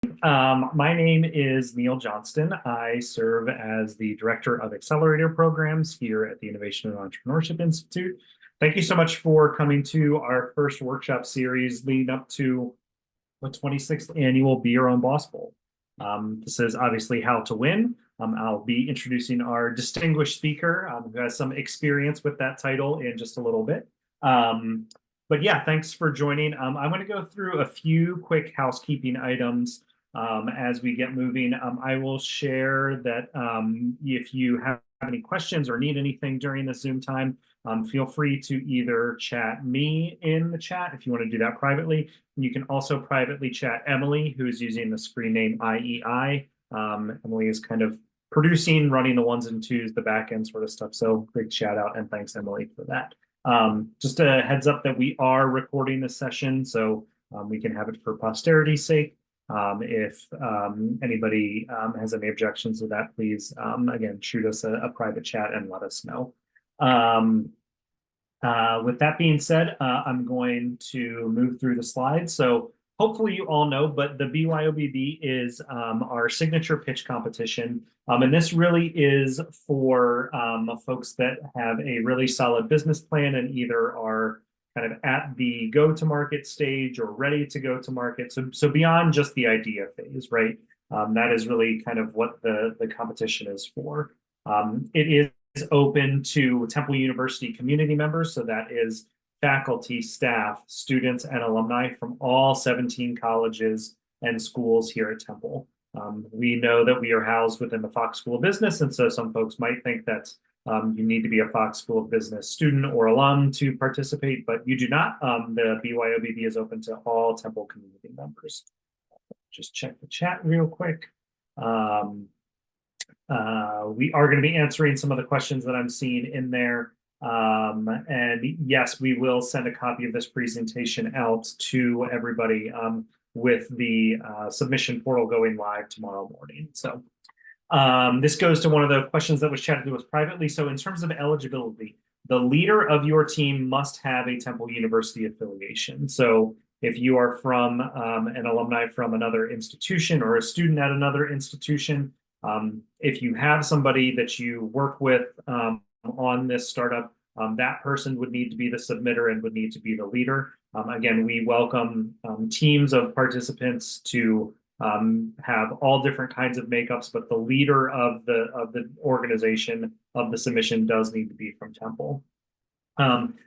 My name is Neil Johnston. I serve as the Director of Accelerator Programs here at the Innovation Entrepreneurship Institute. Thank you so much for coming to our first workshop series leading up to the 26th annual Be Your Own Boss Bowl. This is obviously how to win. I'll be introducing our distinguished speaker who has some experience with that title in just a little bit. But yeah, thanks for joining. I'm going to go through a few quick housekeeping items as we get moving. I will share that if you have any questions or need anything during the Zoom time, feel free to either chat me in the chat if you want to do that privately. You can also privately chat Emily, who's using the screen name IEI. Emily is kind of producing, running the ones and twos, the back end sort of stuff. So big shout out and thanks, Emily, for that. Just a heads up that we are recording this session, so we can have it for posterity's sake. If anybody has any objections to that, please, again, shoot us a private chat and let us know. With that being said, I'm going to move through the slides. So hopefully you all know, but the BYOBB is our signature pitch competition. And this really is for folks that have a really solid business plan and either are kind of at the go-to-market stage or ready to go to market. So beyond just the idea phase, right? That is really kind of what the competition is for. It is open to Temple University community members, so that is faculty, staff, students, and alumni from all 17 colleges and schools here at Temple. We know that we are housed within the Fox School of Business, and so some folks might think that you need to be a Fox School of Business student or alum to participate, but you do not. The BYOBB is open to all Temple community members. Just check the chat real quick. We are going to be answering some of the questions that I'm seeing in there. And yes, we will send a copy of this presentation out to everybody with the submission portal going live tomorrow morning. So this goes to one of the questions that was chatted to us privately. So in terms of eligibility, the leader of your team must have a Temple University affiliation. So if you are from an alumni from another institution or a student at another institution, if you have somebody that you work with on this startup, that person would need to be the submitter and would need to be the leader. Again, we welcome teams of participants to have all different kinds of makeups, but the leader of the organization of the submission does need to be from Temple.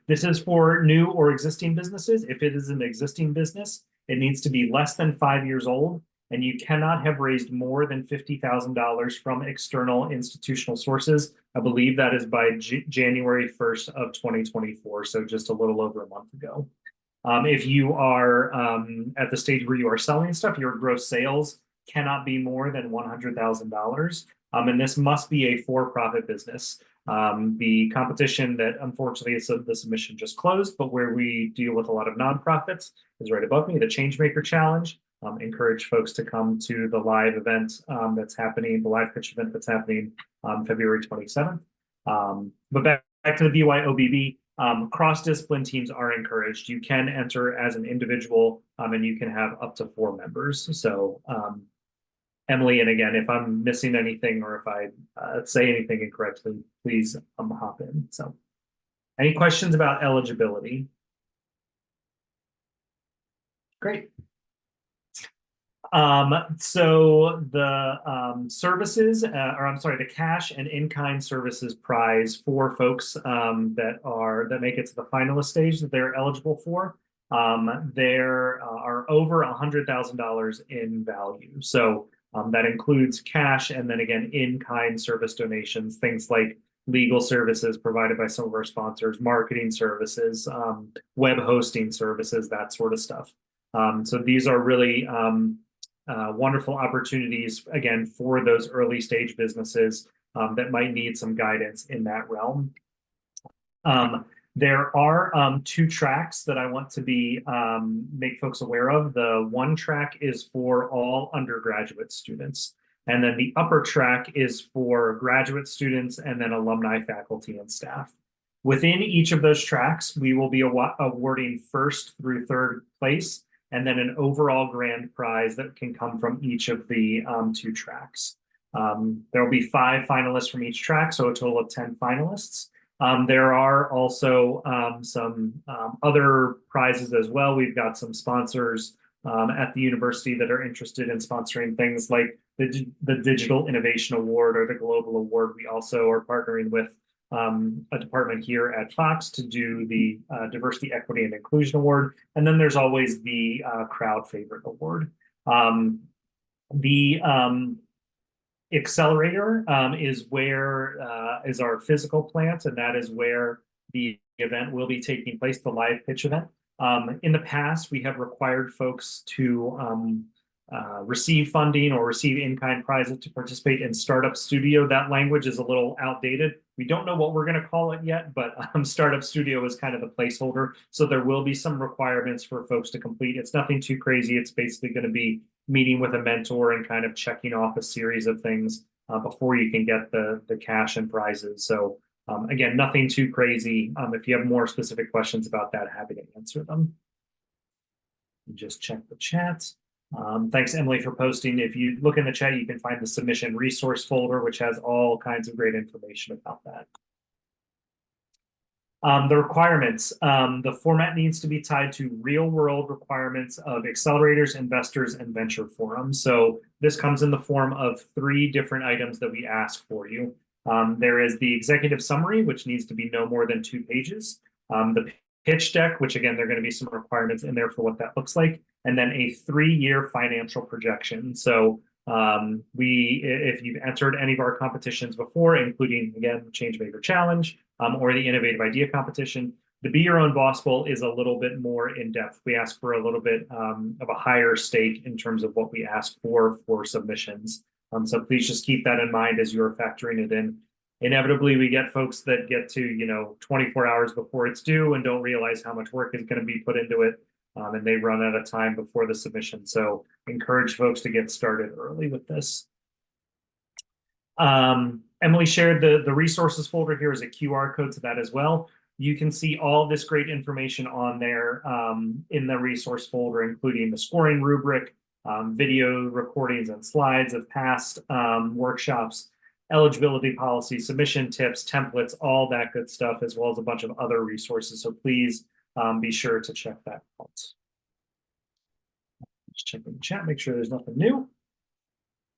This is for new or existing businesses. If it is an existing business, it needs to be less than 5 years old, and you cannot have raised more than $50,000 from external institutional sources. I believe that is by January 1st of 2024, so just a little over a month ago. If you are at the stage where you are selling stuff, your gross sales cannot be more than $100,000. And this must be a for-profit business. The competition that unfortunately the submission just closed, but where we deal with a lot of nonprofits is right above me, the Changemaker Challenge. Encourage folks to come to the live event that's happening, the live pitch event that's happening on February 27th. But back to the BYOBB, cross-discipline teams are encouraged. You can enter as an individual and you can have up to 4 members. So Emily, and again, if I'm missing anything or if I say anything incorrectly, please hop in. So any questions about eligibility? Great. So the services, or I'm sorry, the cash and in-kind services prize for folks that make it to the finalist stage that they're eligible for, there are over $100,000 in value. So that includes cash and then again in-kind service donations, things like legal services provided by some of our sponsors, marketing services, web hosting services, that sort of stuff. So these are really wonderful opportunities, again, for those early stage businesses that might need some guidance in that realm. There are 2 tracks that I want to make folks aware of. The one track is for all undergraduate students, and then the upper track is for graduate students and then alumni, faculty, and staff. Within each of those tracks, we will be awarding 1st through 3rd place and then an overall grand prize that can come from each of the 2 tracks. There will be 5 finalists from each track, so a total of 10 finalists. There are also some other prizes as well. We've got some sponsors at the university that are interested in sponsoring things like the Digital Innovation Award or the Global Award. We also are partnering with a department here at Fox to do the Diversity, Equity, and Inclusion Award. And then there's always the Crowd Favorite Award. The Accelerator is where is our physical plant, and that is where the event will be taking place, the live pitch event. In the past, we have required folks to receive funding or receive in-kind prizes to participate in Startup Studio. That language is a little outdated. We don't know what we're going to call it yet, but Startup Studio is kind of the placeholder. So there will be some requirements for folks to complete. It's nothing too crazy. It's basically going to be meeting with a mentor and kind of checking off a series of things before you can get the cash and prizes. So again, nothing too crazy. If you have more specific questions about that, happy to answer them. Just check the chat. Thanks, Emily, for posting. If you look in the chat, you can find the submission resource folder, which has all kinds of great information about that. The requirements. The format needs to be tied to real-world requirements of accelerators, investors, and venture forums. So this comes in the form of 3 different items that we ask for you. There is the executive summary, which needs to be no more than 2 pages. The pitch deck, which again, there are going to be some requirements in there for what that looks like. And then a 3-year financial projection. So if you've entered any of our competitions before, including, again, Changemaker Challenge or the Innovative Idea Competition, the Be Your Own Boss Bowl is a little bit more in-depth. We ask for a little bit of a higher stake in terms of what we ask for submissions. So please just keep that in mind as you're factoring it in. Inevitably, we get folks that get to 24 hours before it's due and don't realize how much work is going to be put into it. And they run out of time before the submission. So encourage folks to get started early with this. Emily shared the resources folder. Here is a QR code to that as well. You can see all this great information on there in the resource folder, including the scoring rubric, video recordings and slides of past workshops, eligibility policy, submission tips, templates, all that good stuff, as well as a bunch of other resources. So please be sure to check that out. Just checking the chat, make sure there's nothing new.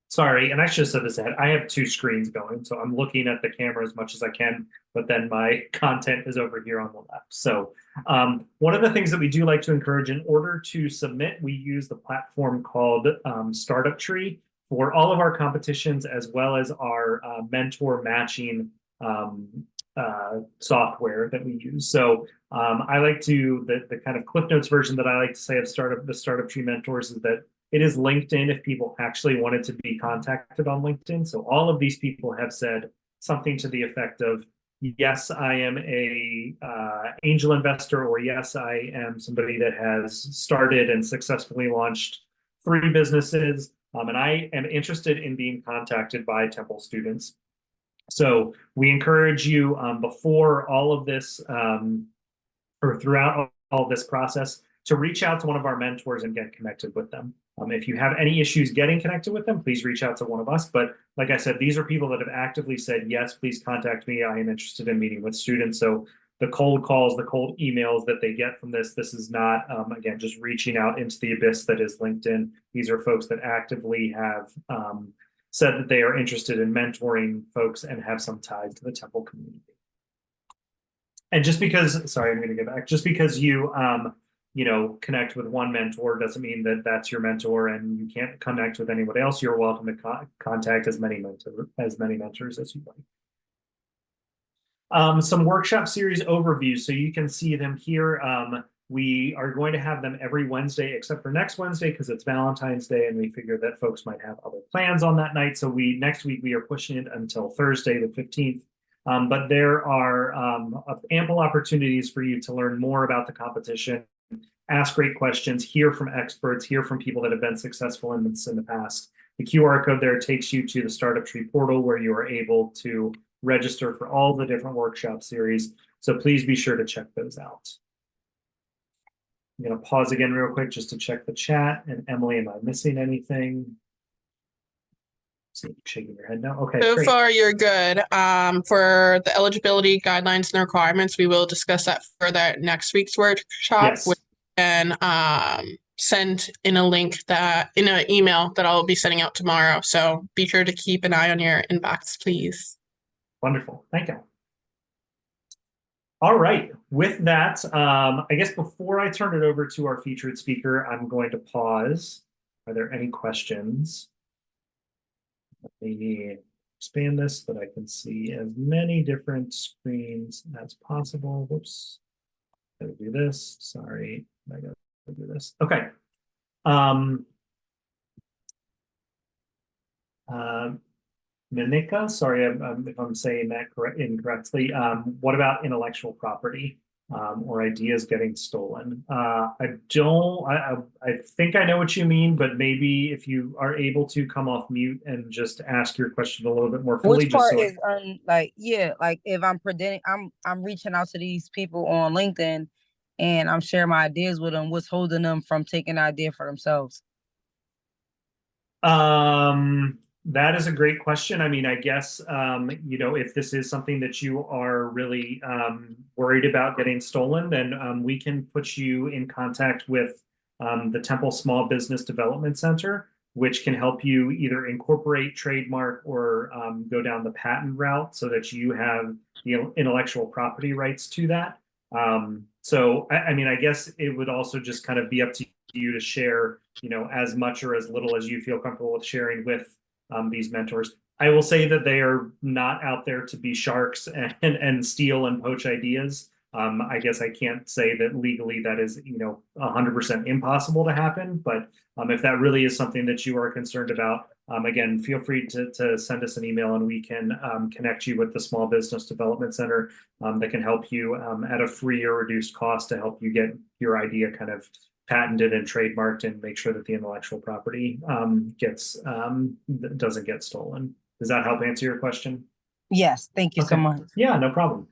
Sorry, and I should have said this ahead. I have 2 screens going, so I'm looking at the camera as much as I can, but then my content is over here on the left. So one of the things that we do like to encourage, in order to submit, we use the platform called Startup Tree for all of our competitions, as well as our mentor matching software that we use. So I like to, the kind of Cliff Notes version that I like to say of the Startup Tree mentors is that it is LinkedIn if people actually wanted to be contacted on LinkedIn. So all of these people have said something to the effect of, yes, I am a angel investor, or yes, I am somebody that has started and successfully launched 3 businesses, and I am interested in being contacted by Temple students. So we encourage you before all of this, or throughout all this process, to reach out to one of our mentors and get connected with them. If you have any issues getting connected with them, please reach out to one of us. But like I said, these are people that have actively said, yes, please contact me. I am interested in meeting with students. So the cold calls, the cold emails that they get from this is not, again, just reaching out into the abyss that is LinkedIn. These are folks that actively have said that they are interested in mentoring folks and have some ties to the Temple community. And just because, sorry, I'm going to go back, just because you, connect with one mentor doesn't mean that that's your mentor and you can't connect with anybody else. You're welcome to contact as many mentors as you like. Some workshop series overviews, so you can see them here. We are going to have them every Wednesday, except for next Wednesday, because it's Valentine's Day, and we figure that folks might have other plans on that night. So next week we are pushing it until Thursday, the 15th. But there are ample opportunities for you to learn more about the competition, ask great questions, hear from experts, hear from people that have been successful in this in the past. The QR code there takes you to the Startup Tree portal, where you are able to register for all the different workshop series. So please be sure to check those out. I'm going to pause again real quick just to check the chat. And Emily, am I missing anything? Shaking your head no. Okay, So great. far, you're good. For the eligibility guidelines and requirements, we will discuss that further at next week's workshop. Yes. And send in a link that in an email that I'll be sending out tomorrow. So be sure to keep an eye on your inbox, please. Wonderful. Thank you. All right. With that, I guess before I turn it over to our featured speaker, I'm going to pause. Are there any questions? Let me expand this so that I can see as many different screens as possible. Whoops. Gotta do this. Sorry. I gotta do this. Okay. Minika, sorry if I'm saying that incorrectly. What about intellectual property or ideas getting stolen? I think I know what you mean, but maybe if you are able to come off mute and just ask your question a little bit more fully, Which just part so is like, yeah, like if I'm presenting, I'm reaching out to these people on LinkedIn and I'm sharing my ideas with them. What's holding them from taking an idea for themselves? That is a great question. I mean, I guess, if this is something that you are really worried about getting stolen, then we can put you in contact with the Temple Small Business Development Center, which can help you either incorporate trademark or go down the patent route so that you have the intellectual property rights to that. So, I mean, I guess it would also just kind of be up to you to share, as much or as little as you feel comfortable with sharing with these mentors. I will say that they are not out there to be sharks and steal and poach ideas. I guess I can't say that legally that is, 100% impossible to happen. But if that really is something that you are concerned about, again, feel free to send us an email and we can connect you with the Small Business Development Center that can help you at a free or reduced cost to help you get your idea kind of patented and trademarked and make sure that the intellectual property doesn't get stolen. Does that help answer your question? Yes, thank you so much. Yeah, no problem.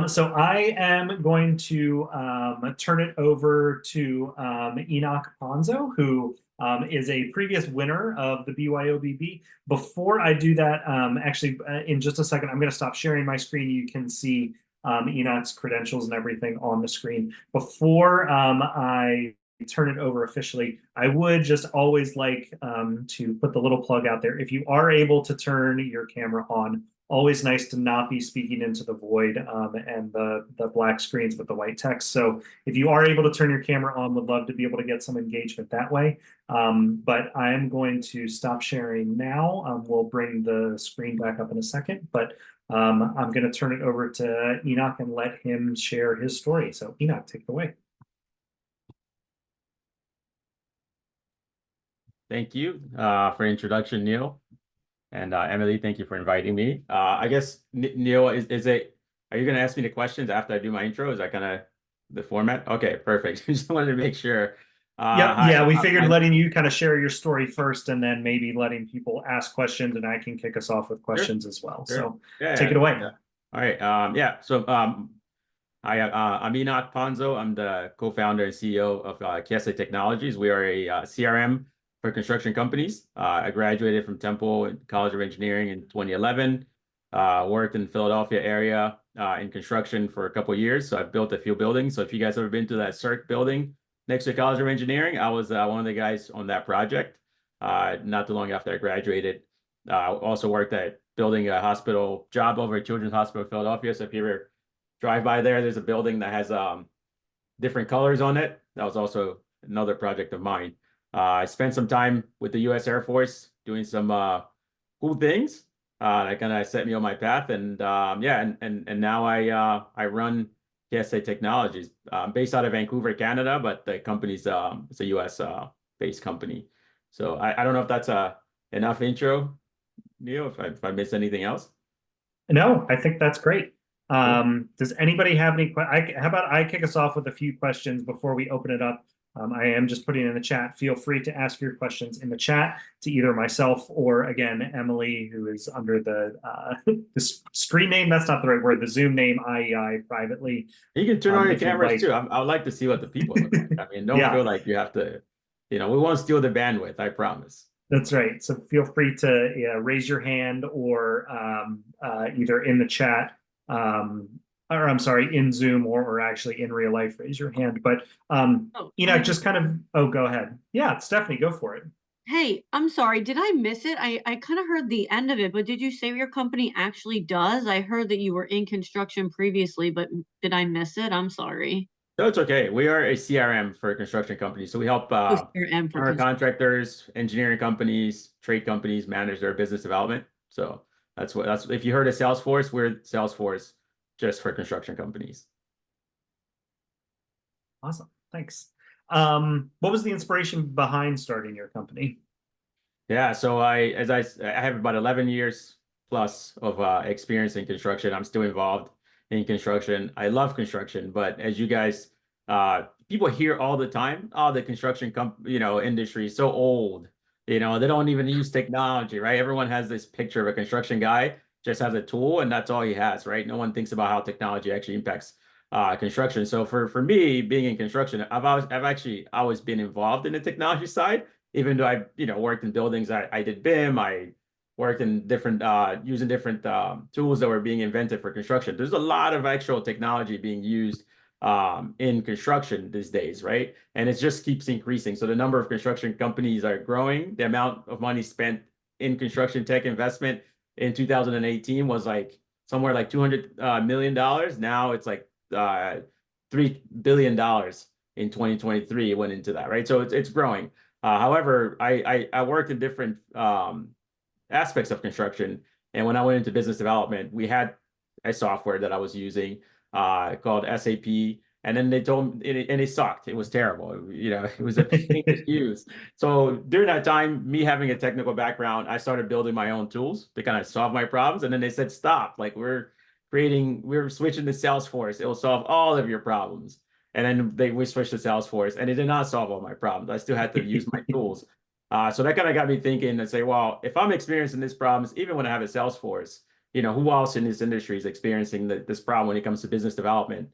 So I am going to turn it over to Enoch Ponzo, who is a previous winner of the BYOBB. Before I do that, actually, in just a second, I'm going to stop sharing my screen. You can see Enoch's credentials and everything on the screen. Before I turn it over officially, I would just always like to put the little plug out there. If you are able to turn your camera on, always nice to not be speaking into the void and the black screens with the white text. So if you are able to turn your camera on, would love to be able to get some engagement that way. But I am going to stop sharing now. We'll bring the screen back up in a second, but I'm going to turn it over to Enoch and let him share his story. So Enoch, take it away. Thank you for introduction, Neil. And Emily, thank you for inviting me. I guess, Neil, are you going to ask me the questions after I do my intro? Is that kind of the format? Okay, perfect. Just wanted to make sure. Yeah, we figured letting you kind of share your story first and then maybe letting people ask questions and I can kick us off with questions as well. Sure. So take it away. Yeah. All right. So I'm Enoch Ponzo. I'm the co-founder and CEO of KSA Technologies. We are a CRM for construction companies. I graduated from Temple College of Engineering in 2011. Worked in the Philadelphia area in construction for a couple of years. So I've built a few buildings. So if you guys ever been to that CERC building next to the College of Engineering, I was one of the guys on that project. Not too long after I graduated. Also worked at building a hospital job over at Children's Hospital of Philadelphia. So if you ever drive by there's a building that has different colors on it. That was also another project of mine. I spent some time with the U.S. Air Force doing some cool things that kind of set me on my path. And and now I run KSA Technologies, based out of Vancouver, Canada, but the company's it's a U.S. Based company. So I don't know if that's enough intro, Neil. If I missed anything else. No, I think that's great. Does anybody have any questions? How about I kick us off with a few questions before we open it up I am just putting in the chat. Feel free to ask your questions in the chat to either myself or, again, Emily, who is under the screen name. That's not the right word. The Zoom name, IEI, privately. You can turn on your If you'd cameras like. too. I would like to see what the people look like. I mean, don't Yeah. feel like you have to, we won't steal the bandwidth, I promise. That's right. So feel free to raise your hand or either in the chat, or I'm sorry, in Zoom or actually in real life, raise your hand. But just kind of, go ahead. Yeah, Stephanie, go for it. Hey, I'm sorry. Did I miss it? I kind of heard the end of it, but did you say what your company actually does? I heard that you were in construction previously, but did I miss it? I'm sorry. No, it's okay. We are a CRM for construction companies. So we help CRM for our contractors, engineering companies, trade companies manage their business development. So that's if you heard of Salesforce, we're Salesforce just for construction companies. Awesome. Thanks. What was the inspiration behind starting your company? Yeah, so I have about 11 years plus of experience in construction. I'm still involved in construction. I love construction, but as you guys, people hear all the time, oh, the construction industry is so old. They don't even use technology, right? Everyone has this picture of a construction guy just has a tool and that's all he has, right? No one thinks about how technology actually impacts construction. So for me, being in construction, I've actually always been involved in the technology side, even though I worked in buildings. I did BIM. I worked in different using different tools that were being invented for construction. There's a lot of actual technology being used in construction these days, right? And it just keeps increasing. So the number of construction companies are growing. The amount of money spent in construction tech investment in 2018 was like somewhere like $200 million. Now it's like $3 billion in 2023 went into that, right? So it's growing. However, I worked in different aspects of construction, and when I went into business development, we had a software that I was using called SAP, and then they told me, and it sucked. It was terrible. It was a pain to use. So during that time, me having a technical background, I started building my own tools to kind of solve my problems, and then they said, stop, like we're switching to Salesforce. It will solve all of your problems. And then we switched to Salesforce, and it did not solve all my problems. I still had to use my tools. So that kind of got me thinking and say, well, if I'm experiencing these problems, even when I have a Salesforce, who else in this industry is experiencing this problem when it comes to business development,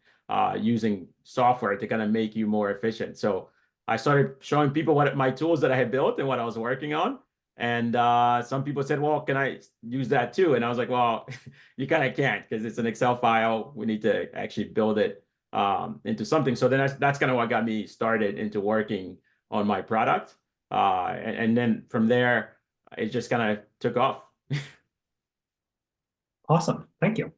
using software to kind of make you more efficient? So I started showing people what my tools that I had built and what I was working on. And some people said, well, can I use that too? And I was like, well, you kind of can't, because it's an Excel file. We need to actually build it into something. So then that's kind of what got me started into working on my product. And then from there, it just kind of took off. Awesome. Thank you.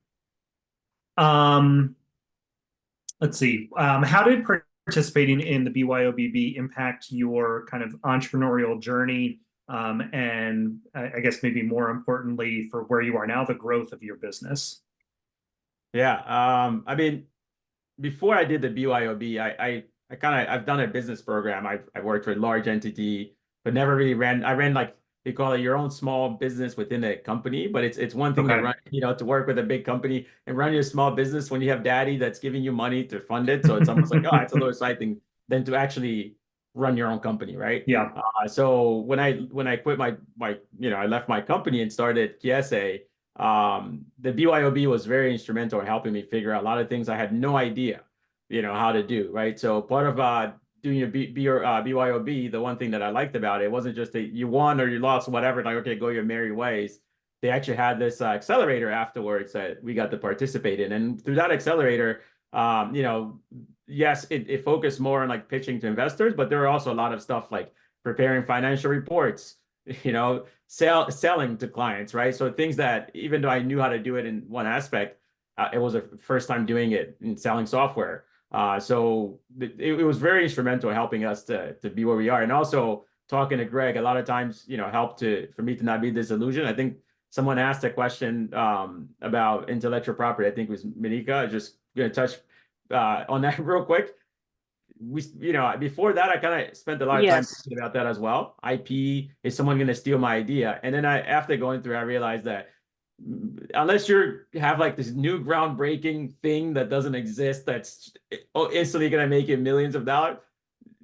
Let's see. How did participating in the BYOBB impact your kind of entrepreneurial journey? And I guess maybe more importantly, for where you are now, the growth of your business? Yeah. I mean, before I did the BYOB, I've done a business program. I worked for a large entity, but never really ran. I ran, like, they call it your own small business within a company, but it's one thing to run, to work with a big company and run your small business when you have daddy that's giving you money to fund it. So it's almost like, oh, it's a little side thing than to actually run your own company, right? Yeah. So when I quit I left my company and started KSA, the BYOB was very instrumental in helping me figure out a lot of things I had no idea, how to do, right? So part of doing your BYOB, the one thing that I liked about it wasn't just that you won or you lost, whatever, like, okay, go your merry ways. They actually had this accelerator afterwards that we got to participate in. And through that accelerator, yes, it focused more on like pitching to investors, but there were also a lot of stuff like preparing financial reports, selling to clients, right? So things that, even though I knew how to do it in one aspect, it was a first time doing it in selling software. So it was very instrumental in helping us to be where we are. And also talking to Greg, a lot of times, helped for me to not be disillusioned. I think someone asked a question about intellectual property. I think it was Monica. Just going to touch on that real quick. Before that, I kind of spent a lot of time thinking about that as well. IP, is someone going to steal my idea? And then after going through, I realized that unless you have like this new groundbreaking thing that doesn't exist, that's instantly going to make you millions of dollars,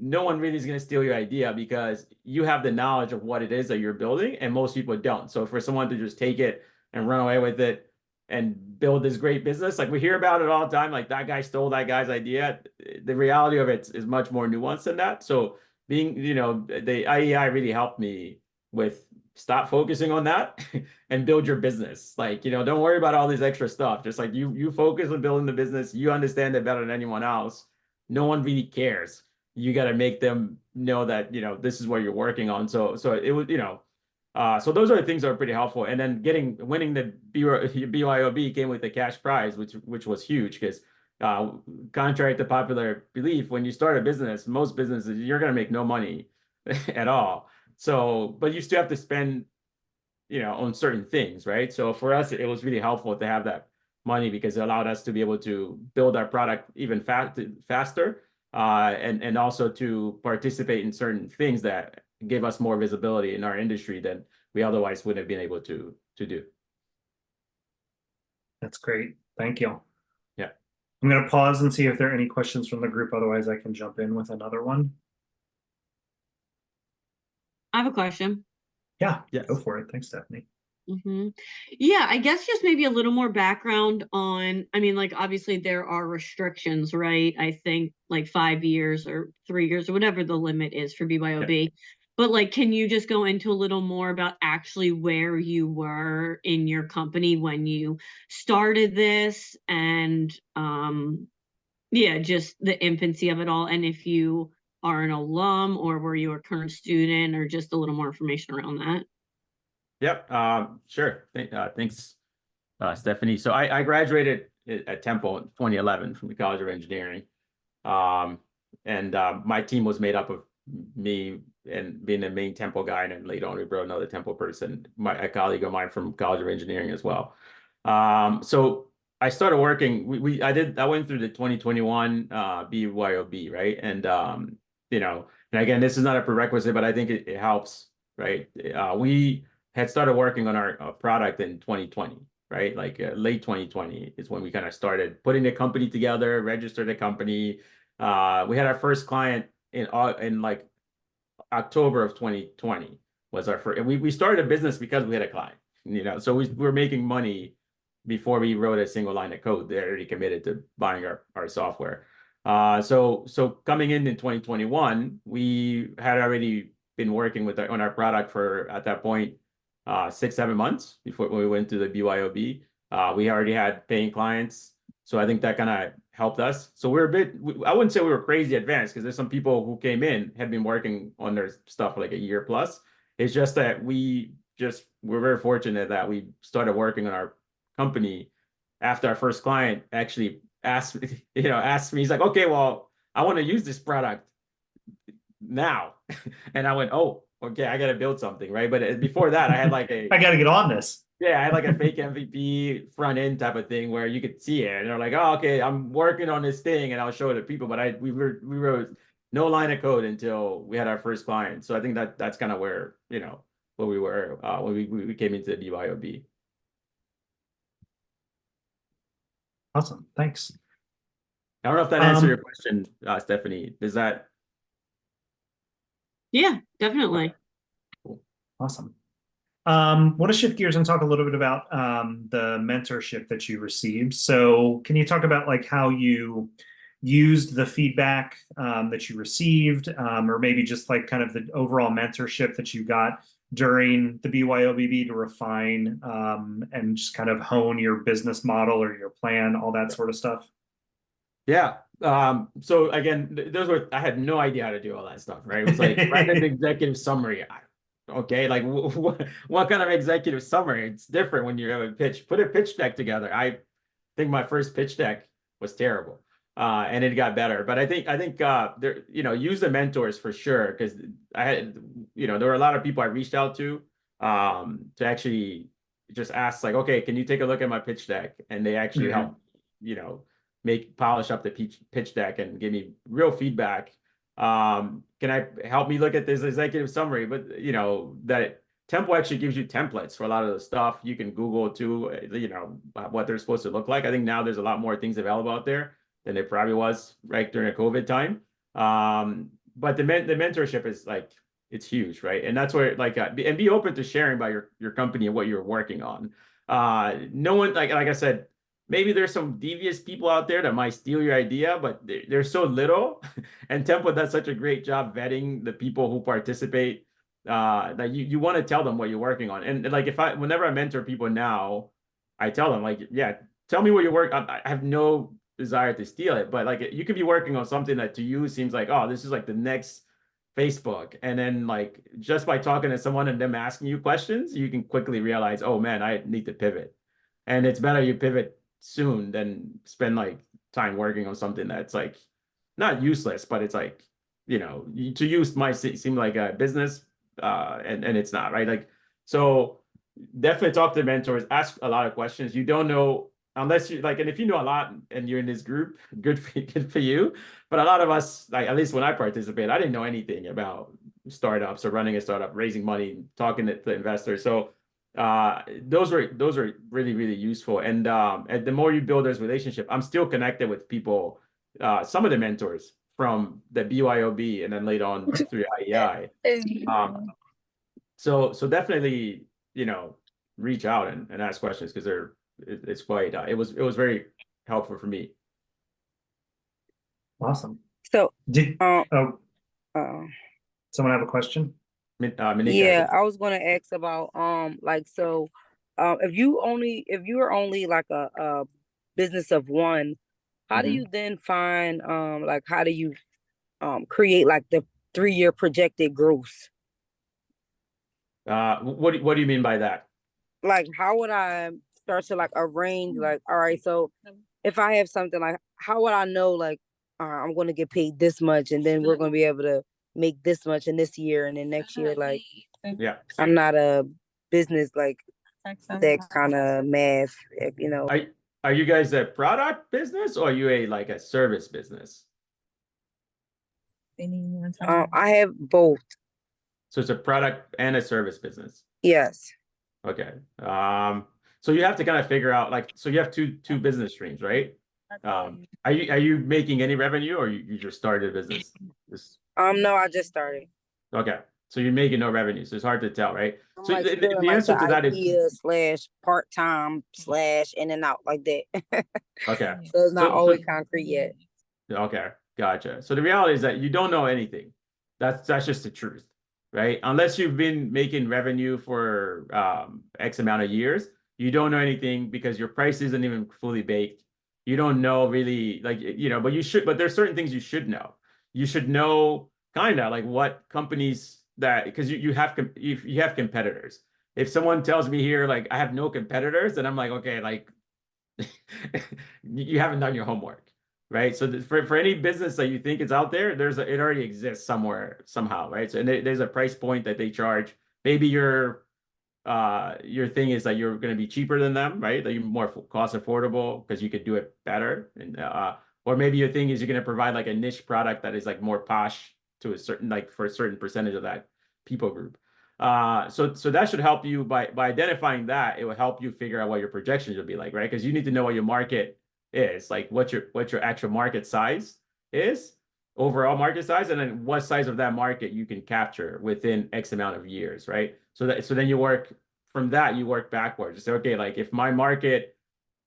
no one really is going to steal your idea because you have the knowledge of what it is that you're building, and most people don't. So for someone to just take it and run away with it and build this great business, like we hear about it all the time, like that guy stole that guy's idea. The reality of it is much more nuanced than that. So being, the IEI really helped me with stop focusing on that and build your business. Like, don't worry about all this extra stuff. Just like you focus on building the business. You understand it better than anyone else. No one really cares. You got to make them know that, this is what you're working on. So it was, so those are the things that are pretty helpful. And then winning the BYOB came with the cash prize, which was huge because contrary to popular belief, when you start a business, most businesses, you're going to make no money at all. So, but you still have to spend, on certain things, right? So for us, it was really helpful to have that money because it allowed us to be able to build our product even faster, and also to participate in certain things that give us more visibility in our industry than we otherwise would have been able to do. That's great. Thank you. Yeah. I'm going to pause and see if there are any questions from the group. Otherwise, I can jump in with another one. I have a question. Yeah, Yes. go for it. Thanks, Stephanie. Yeah, I guess just maybe a little more background on, I mean, like, obviously there are restrictions, right? I think like 5 years or 3 years or whatever the limit is for BYOB. Yeah. But like, can you just go into a little more about actually where you were in your company when you started this and, yeah, just the infancy of it all. And if you are an alum or were you a current student or just a little more information around that. Yep. Sure. Thanks, Stephanie. So I graduated at Temple in 2011 from the College of Engineering. And my team was made up of me and being the main Temple guy, and then later on we brought another Temple person, a colleague of mine from College of Engineering as well. So I started working. I went through the 2021 BYOB, right? And and again, this is not a prerequisite, but I think it helps, right? We had started working on our product in 2020, right? Like late 2020 is when we kind of started putting the company together, registered the company. We had our first client in like October of 2020 was our first. We started a business because we had a client, so we were making money before we wrote a single line of code. They already committed to buying our software. So coming in 2021, we had already been working on our product for, at that point, 6-7 months before we went to the BYOB. We already had paying clients. So I think that kind of helped us. So we're I wouldn't say we were crazy advanced because there's some people who came in, had been working on their stuff for like a year plus. It's just that we're very fortunate that we started working on our company after our first client actually asked me, he's like, okay, well, I want to use this product now. And I went, oh, okay, I got to build something, right? But before that, I had like I got to get on this. Yeah, I had like a fake MVP front end type of thing where you could see it, and they're like, "Oh, okay, I'm working on this thing, and I'll show it to people." But we wrote no line of code until we had our first client. So I think that's kind of where where we were when we came into the BYOB. Awesome, thanks. I don't know if that answered your question, Stephanie. Does that? Yeah, definitely. Cool. Awesome. Want to shift gears and talk a little bit about the mentorship that you received. So can you talk about like how you used the feedback that you received, or maybe just like kind of the overall mentorship that you got during the BYOBB to refine and just kind of hone your business model or your plan, all that sort of stuff? Yeah. So again, I had no idea how to do all that stuff, right? It was like write an executive summary. Okay, like what kind of executive summary? It's different when you have a pitch. Put a pitch deck together. I think my first pitch deck was terrible, and it got better. But I think there, use the mentors for sure, because I had, there were a lot of people I reached out to actually just ask like, okay, can you take a look at my pitch deck? And they actually helped, polish up the pitch deck and give me real feedback. Can I help me look at this executive summary? But that Temple actually gives you templates for a lot of the stuff. You can Google too, what they're supposed to look like. I think now there's a lot more things available out there than there probably was right during the COVID time. but the mentorship is like, it's huge, right? And that's where like, and be open to sharing about your company and what you're working on. No one, like I said, maybe there's some devious people out there that might steal your idea, but there's so little. And Tempo does such a great job vetting the people who participate, that you want to tell them what you're working on. And like, whenever I mentor people now, I tell them like, yeah, tell me what you work on. I have no desire to steal it, but like, you could be working on something that to you seems like, oh, this is like the next Facebook. And then like, just by talking to someone and them asking you questions, you can quickly realize, oh man, I need to pivot. And it's better you pivot soon than spend like time working on something that's like not useless, but it's like, to use might seem like a business, and it's not, right? Like, so definitely talk to mentors, ask a lot of questions. You don't know unless you like, and if you know a lot and you're in this group, good for you. But a lot of us, like at least when I participated, I didn't know anything about startups or running a startup, raising money, talking to investors. So those were really, really useful. And the more you build this relationship, I'm still connected with people, some of the mentors from the BYOB and then later on through IEI. So definitely, reach out and ask questions, because it's quite, it was very helpful for me. Awesome. So, Someone have a question? Monica, yeah, I was gonna ask about like, so if you are only like a business of one, how do you then find like, how do you create like the 3-year projected growth? what do you mean by that? Like, how would I start to like arrange, like, all right, so if I have something, like, how would I know, like, I'm going to get paid this much, and then we're going to be able to make this much in this year, and then next year, like, Yeah. I'm not a business like that kind of math, Are you guys a product business, or are you a service business? I have both. So it's a product and a service business. Yes. Okay. So you have to kind of figure out, like, so you have two business streams, right? Are you making any revenue, or you just started a business? No, I just started. Okay. So you're making no revenue, so it's hard to tell, right? I'm So like the answer to that is / part-time / in and out like that. okay. So it's not always concrete yet. Okay, gotcha. So the reality is that you don't know anything. That's just the truth, right? Unless you've been making revenue for X amount of years, you don't know anything, because your price isn't even fully baked. You don't know really, like, but you should, but there's certain things you should know. You should know kind of like what companies that, because you have competitors. If someone tells me here, like, I have no competitors, then I'm like, okay, like, you haven't done your homework. Right. So for any business that you think is out there, it already exists somewhere, somehow. Right. So and there's a price point that they charge. Maybe your thing is that you're going to be cheaper than them, right? That you're more cost affordable because you could do it better. And or maybe your thing is you're going to provide like a niche product that is like more posh to a certain, like, for a certain percentage of that people group. So that should help you by identifying that. It will help you figure out what your projections will be like, right? Because you need to know what your market is, like what your actual market size is, overall market size, and then what size of that market you can capture within X amount of years, right? So then you work from that, you work backwards. You say, okay, like if my market,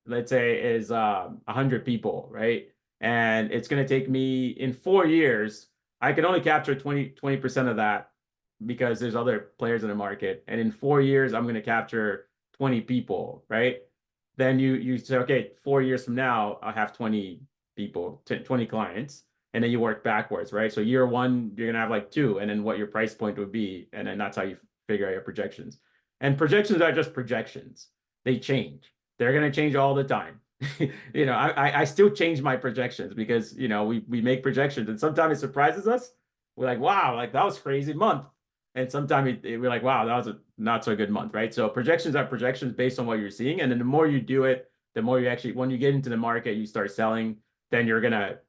let's say, is 100 people, right? And it's going to take me in 4 years, I can only capture 20% of that, because there's other players in the market. And in 4 years, I'm going to capture 20 people, right? Then you say, okay, 4 years from now, I'll have 20 people, 20 clients. And then you work backwards, right? So year one, you're going to have like 2, and then what your price point would be. And then that's how you figure out your projections. And projections are just projections. They change. They're going to change all the time. I still change my projections, because, we make projections, and sometimes it surprises us. We're like, wow, like that was a crazy month. And sometimes we're like, wow, that was a not so good month, right? So projections are projections based on what you're seeing. And then the more you do it, the more you actually, when you get into the market, you start selling, then you're going to,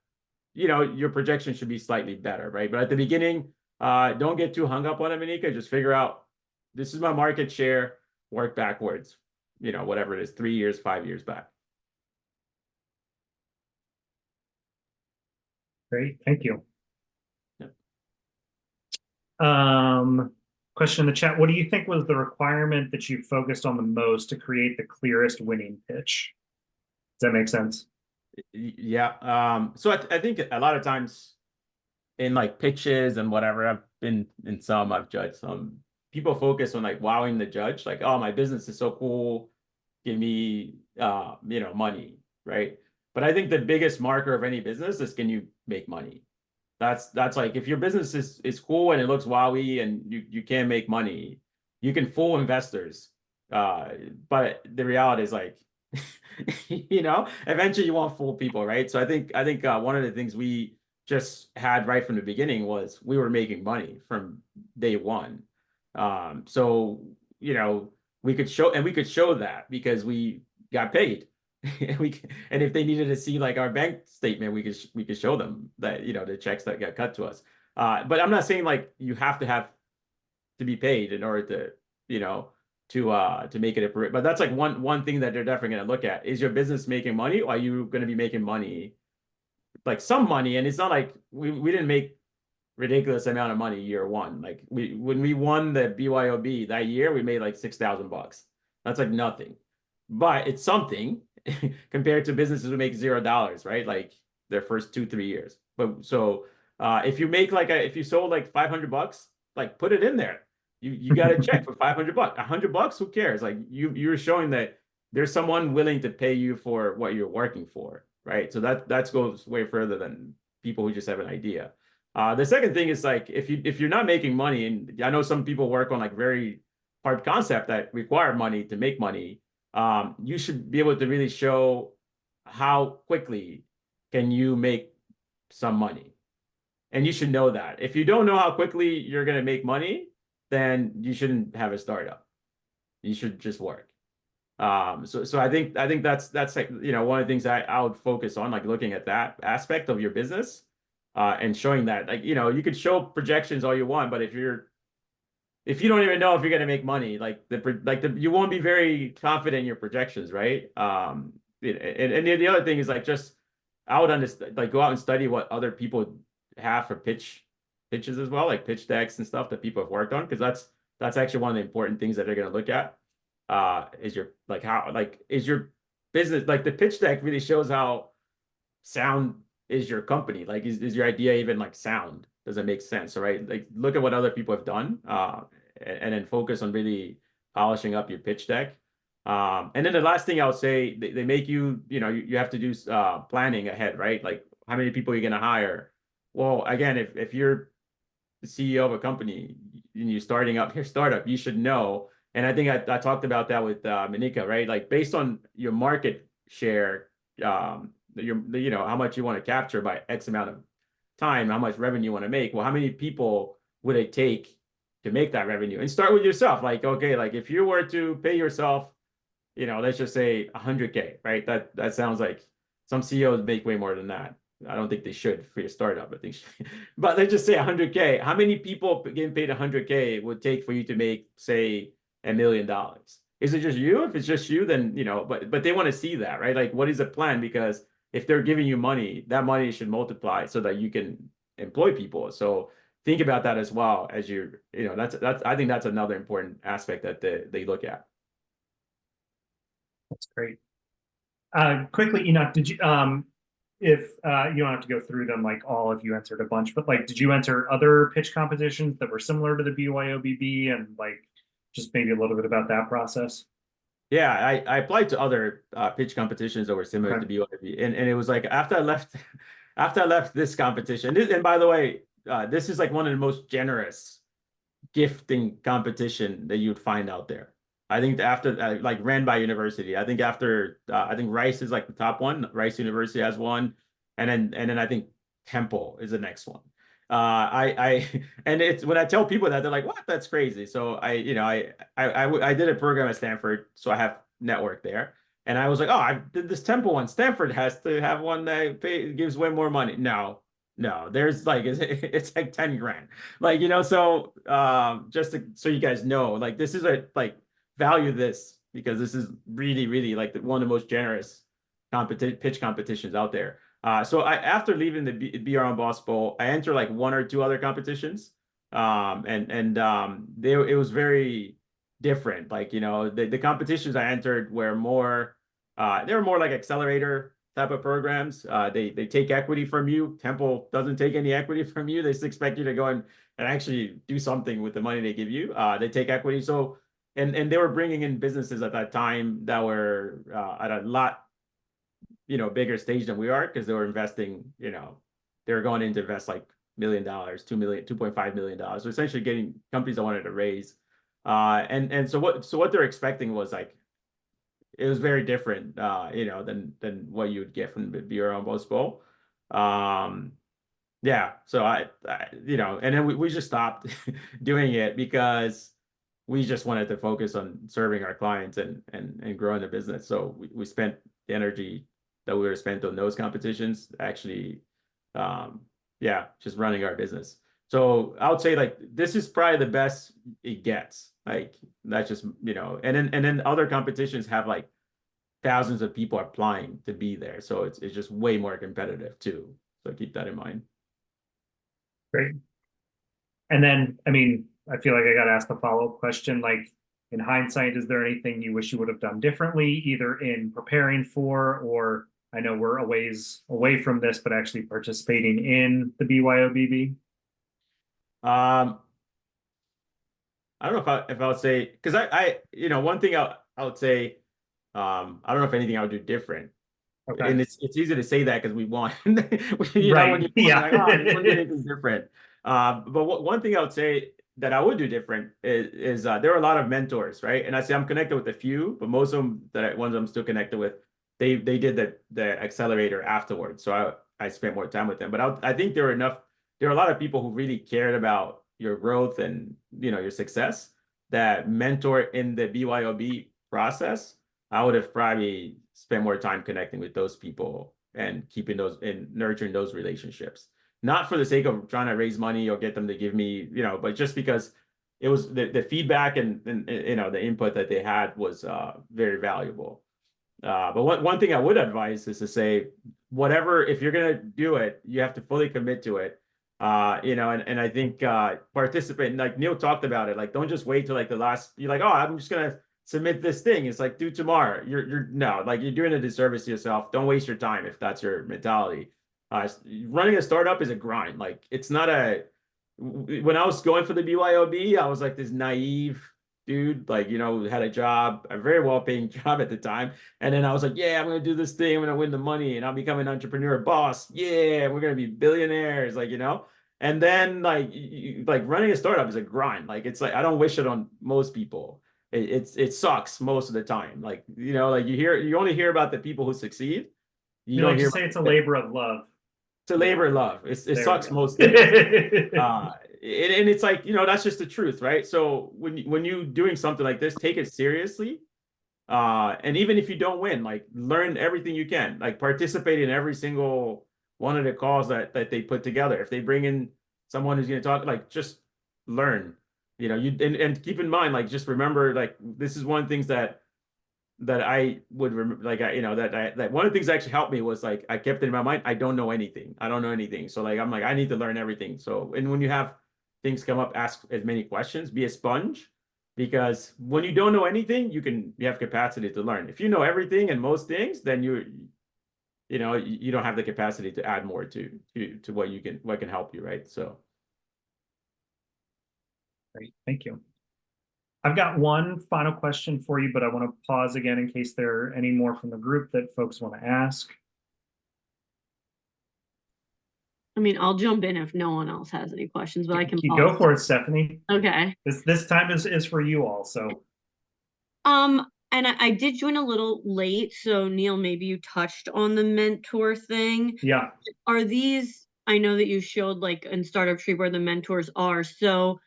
your projection should be slightly better, right? But at the beginning, don't get too hung up on it, Monica. Just figure out, this is my market share, work backwards, whatever it is, 3 years, 5 years back. Great, thank you. Question in the chat. What do you think was the requirement that you focused on the most to create the clearest winning pitch? Does that make sense? Yeah. So I think a lot of times in like pitches and whatever, I've been in some, I've judged some, people focus on like wowing the judge, like, oh, my business is so cool, give me money, right? But I think the biggest marker of any business is, can you make money? That's like, if your business is cool and it looks wowy and you can make money, you can fool investors. But the reality is like, eventually you won't fool people, right? So I think one of the things we just had right from the beginning was we were making money from day one. So we could show that because we got paid. And if they needed to see like our bank statement, we could show them that the checks that got cut to us. But I'm not saying like you have to be paid in order to make it a, but that's like one thing that they're definitely going to look at. Is your business making money, or are you going to be making money, like some money? And it's not like we didn't make ridiculous amount of money year one. Like when we won the BYOB that year, we made like $6,000. That's like nothing, but it's something compared to businesses who make $0, right? Like their first 2-3 years. But so if you make like if you sold like $500, like put it in there. You got a check for $500, $100, who cares? Like you're showing that there's someone willing to pay you for what you're working for, right? So that goes way further than people who just have an idea. The second thing is like, if you're not making money, and I know some people work on like very hard concept that require money to make money, you should be able to really show how quickly can you make some money. And you should know that. If you don't know how quickly you're going to make money, then you shouldn't have a startup. You should just work. So I think that's like, one of the things I would focus on, like looking at that aspect of your business, and showing that, like, you could show projections all you want, but if you don't even know if you're going to make money, you won't be very confident in your projections, right? And the other thing is like, just I would understand, like, go out and study what other people have for pitches as well, like pitch decks and stuff that people have worked on, because that's actually one of the important things that they're going to look at. Is your business, like the pitch deck really shows how sound is your company, like is your idea even like sound? Does it make sense? Right? Like look at what other people have done, and then focus on really polishing up your pitch deck. And then the last thing I would say, they make you have to do planning ahead, right? Like how many people you're going to hire. Well, again, if you're the CEO of a company and you're starting up your startup, you should know. And I think I talked about that with Monica, right? Like based on your market share, how much you want to capture by X amount of time, how much revenue you want to make. Well, how many people would it take to make that revenue? And start with yourself. Like, okay, like if you were to pay yourself, let's just say 100K, right? That sounds like some CEOs make way more than that. I don't think they should for your startup. I think, but let's just say 100K. How many people getting paid 100K would take for you to make, say, $1 million? Is it just you? If it's just you, then but they want to see that, right? Like, what is the plan? Because if they're giving you money, that money should multiply so that you can employ people. So think about that as well as that's I think that's another important aspect that they look at. That's great. Quickly, Enoch, did you if you don't have to go through them like all if you answered a bunch, but like did you enter other pitch competitions that were similar to the BYOBB, and like just maybe a little bit about that process? Yeah, I applied to other pitch competitions that were similar to BYOB, and it was like after I left this competition, and by the way, this is like one of the most generous gifting competition that you'd find out there. I think after like ran by university, I think Rice is like the top one. Rice University has one, and then I think Temple is the next one. And it's when I tell people that, they're like, "What? That's crazy." So I did a program at Stanford, so I have network there, and I was like, "Oh, I did this Temple one. Stanford has to have one that gives way more money." No, there's like it's like 10 grand, like so just so you guys know, like this is value this, because this is really, really like one of the most generous pitch competitions out there. So after leaving the BR on Boss Bowl, I entered like 1 or 2 other competitions. it was very different. Like, you know, the competitions I entered were more, they were more like accelerator type of programs. They take equity from you. Temple doesn't take any equity from you. They just expect you to go and actually do something with the money they give you. They take equity. So, and they were bringing in businesses at that time that were at a lot, you know, bigger stage than we are, because they were investing, you know, they were going in to invest like $1 million, $2 million, $2.5 million. So essentially getting companies that wanted to raise. And so what they're expecting was like, it was very different, you know, than what you would get from the Bureau and Bosco. Yeah, so I you know, and then we just stopped doing it because we just wanted to focus on serving our clients and growing the business. So we spent the energy that we were spent on those competitions actually, yeah, just running our business. So I would say like this is probably the best it gets. Like that's just, you know, and then other competitions have like thousands of people applying to be there. So it's just way more competitive too. So keep that in mind. Great. And then, I mean, I feel like I got to ask the follow-up question, like in hindsight, is there anything you wish you would have done differently, either in preparing for, or I know we're a ways away from this, but actually participating in the BYOBB? I don't know if I would say, because I you know, one thing I would say, I don't know if anything I would do different. Okay. And it's easy to say that because we won. You know, Right. when you Yeah. like, oh, you wouldn't do anything different. But one thing I would say that I would do different is there are a lot of mentors, right? And I say I'm connected with a few, but most of them ones I'm still connected with, they did the accelerator afterwards. So I spent more time with them. But I think there are a lot of people who really cared about your growth and, you know, your success that mentor in the BYOB process. I would have probably spent more time connecting with those people and keeping those and nurturing those relationships. Not for the sake of trying to raise money or get them to give me, you know, but just because it was the feedback and you know, the input that they had was very valuable. But one thing I would advise is to say, whatever, if you're gonna do it, you have to fully commit to it. You know, and I think participate, like Neil talked about it, like don't just wait till like the last, you're like, oh, I'm just gonna submit this thing. It's like, do tomorrow. You're no, like you're doing a disservice to yourself. Don't waste your time if that's your mentality. Running a startup is a grind. Like it's not when I was going for the BYOB, I was like this naive dude, like, you know, had a job, a very well-paying job at the time. And then I was like, yeah, I'm going to do this thing. I'm going to win the money and I'll become an entrepreneur boss. Yeah, we're going to be billionaires, like, you know. And then like running a startup is a grind. Like it's like I don't wish it on most people. It sucks most of the time. Like, you know, like you only hear about the people who succeed. You don't like hear you say it's a labor of love. It's a labor of love. It sucks go. most days. And it's like, you know, that's just the truth, right? So when you doing something like this, take it seriously. And even if you don't win, like learn everything you can, like participate in every single one of the calls that they put together. If they bring in someone who's going to talk, like just learn, you know, and keep in mind, like, just remember, like, this is one of the things that I would remember, like, you know, that one of the things that actually helped me was like, I kept it in my mind. I don't know anything. I don't know anything. So like, I'm like, I need to learn everything. So, and when you have things come up, ask as many questions, be a sponge, because when you don't know anything, you have capacity to learn. If you know everything and most things, then you know, you don't have the capacity to add more to what can help you. Right. So. Great. Thank you. I've got one final question for you, but I want to pause again in case there are any more from the group that folks want to ask. I mean, I'll jump in if no one else has any questions, but I can pause. Go for it, Stephanie. Okay. This time is for you all. So. And I did join a little late, so Neil, maybe you touched on the mentor thing. Yeah. Are these? I know that you showed like in Startup Tree where the mentors are. So,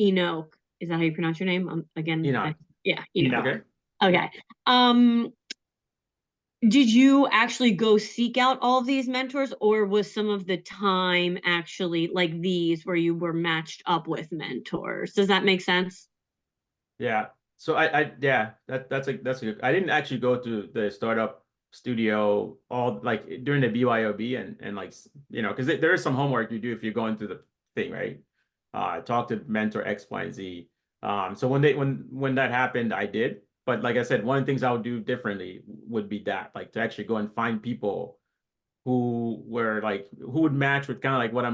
Enoch, is that how you pronounce your name? Again, Enoch. Yeah, Enoch. Okay. Okay. Did you actually go seek out all of these mentors, or was some of the time actually like these where you were matched up with mentors? Does that make sense? Yeah. So yeah, that's a good. I didn't actually go to the startup studio all like during the BYOB and like, you know, because there is some homework you do if you're going through the thing, right? talk to mentor X, Y, and Z. So when that happened, I did. But like I said, one of the things I would do differently would be that, like to actually go and find people who were like, who would match with kind of like what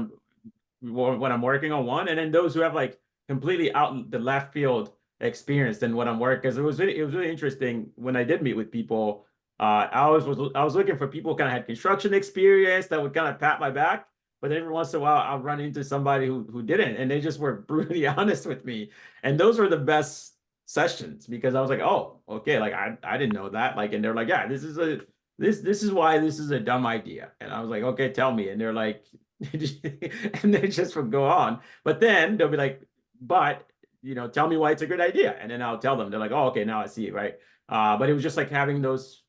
I'm working on, one, and then those who have like completely out the left field experience than what I'm working. Because it was really interesting when I did meet with people. I was looking for people who kind of had construction experience that would kind of pat my back. But every once in a while, I'll run into somebody who didn't, and they just were brutally honest with me. And those were the best sessions because I was like, oh, okay, like I didn't know that. Like, and they're like, yeah, this is why this is a dumb idea. And I was like, okay, tell me. And they're like, and they just would go on. But then they'll be like, but tell me why it's a good idea. And then I'll tell them. They're like, oh, okay, now I see it, right? But it was just like having those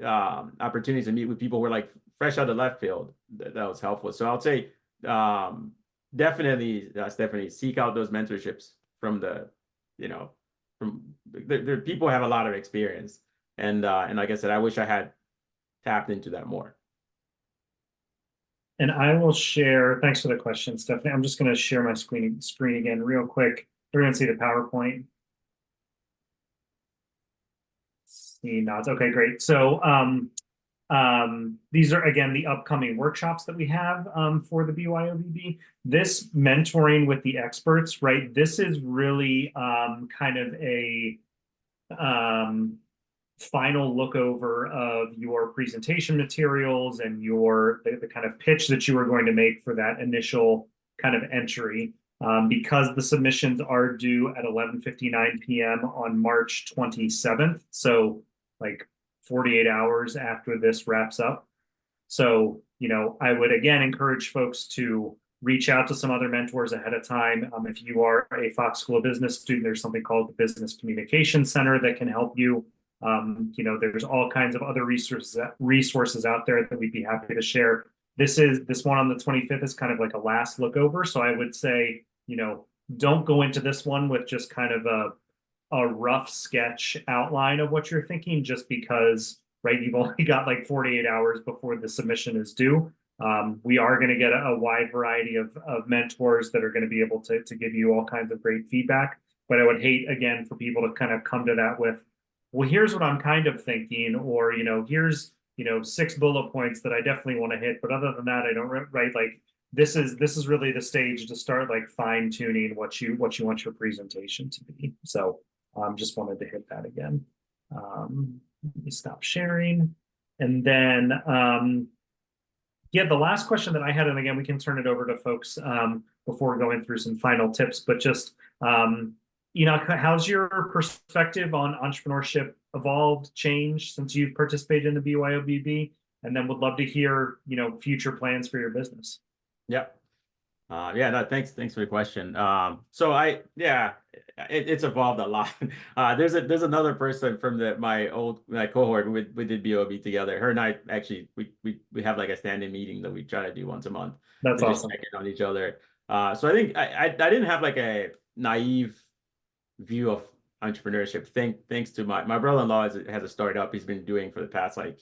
opportunities to meet with people who were like fresh out of left field. That was helpful. So I'll say definitely, Stephanie, seek out those mentorships from the people have a lot of experience. And like I said, I wish I had tapped into that more. And I will share, thanks for the question, Stephanie. I'm just going to share my screen again real quick. Everyone see the PowerPoint? See nods. Okay, great. So these are, again, the upcoming workshops that we have for the BYOBB. This mentoring with the experts, right? This is really kind of a final look over of your presentation materials and the kind of pitch that you are going to make for that initial kind of entry. Because the submissions are due at 11:59 p.m. on March 27th. So like 48 hours after this wraps up. So, I would again encourage folks to reach out to some other mentors ahead of time. If you are a Fox School of Business student, there's something called the Business Communication Center that can help you. There's all kinds of other resources out there that we'd be happy to share. This one on the 25th is kind of like a last look over. So I would say, don't go into this one with just kind of a rough sketch outline of what you're thinking, just because, right, you've only got like 48 hours before the submission is due. We are going to get a wide variety of mentors that are going to be able to give you all kinds of great feedback. But I would hate, again, for people to kind of come to that with, well, here's what I'm kind of thinking, or, here's, 6 bullet points that I definitely want to hit. But other than that, I don't, right? Like, this is really the stage to start like fine tuning what you want your presentation to be. So just wanted to hit that again. Let me stop sharing. And then, yeah, the last question that I had, and again, we can turn it over to folks before going through some final tips, but just, how's your perspective on entrepreneurship evolved, changed since you've participated in the BYOBB? And then would love to hear, future plans for your business. Yep. Yeah, no, thanks for the question. So it's evolved a lot. There's another person from my old cohort. We did BOB together. Her and I actually we have like a standing meeting that we try to do once a month. That's awesome. Just check in on each other. So I think I didn't have like a naive view of entrepreneurship. Thanks to my brother-in-law has a startup he's been doing for the past like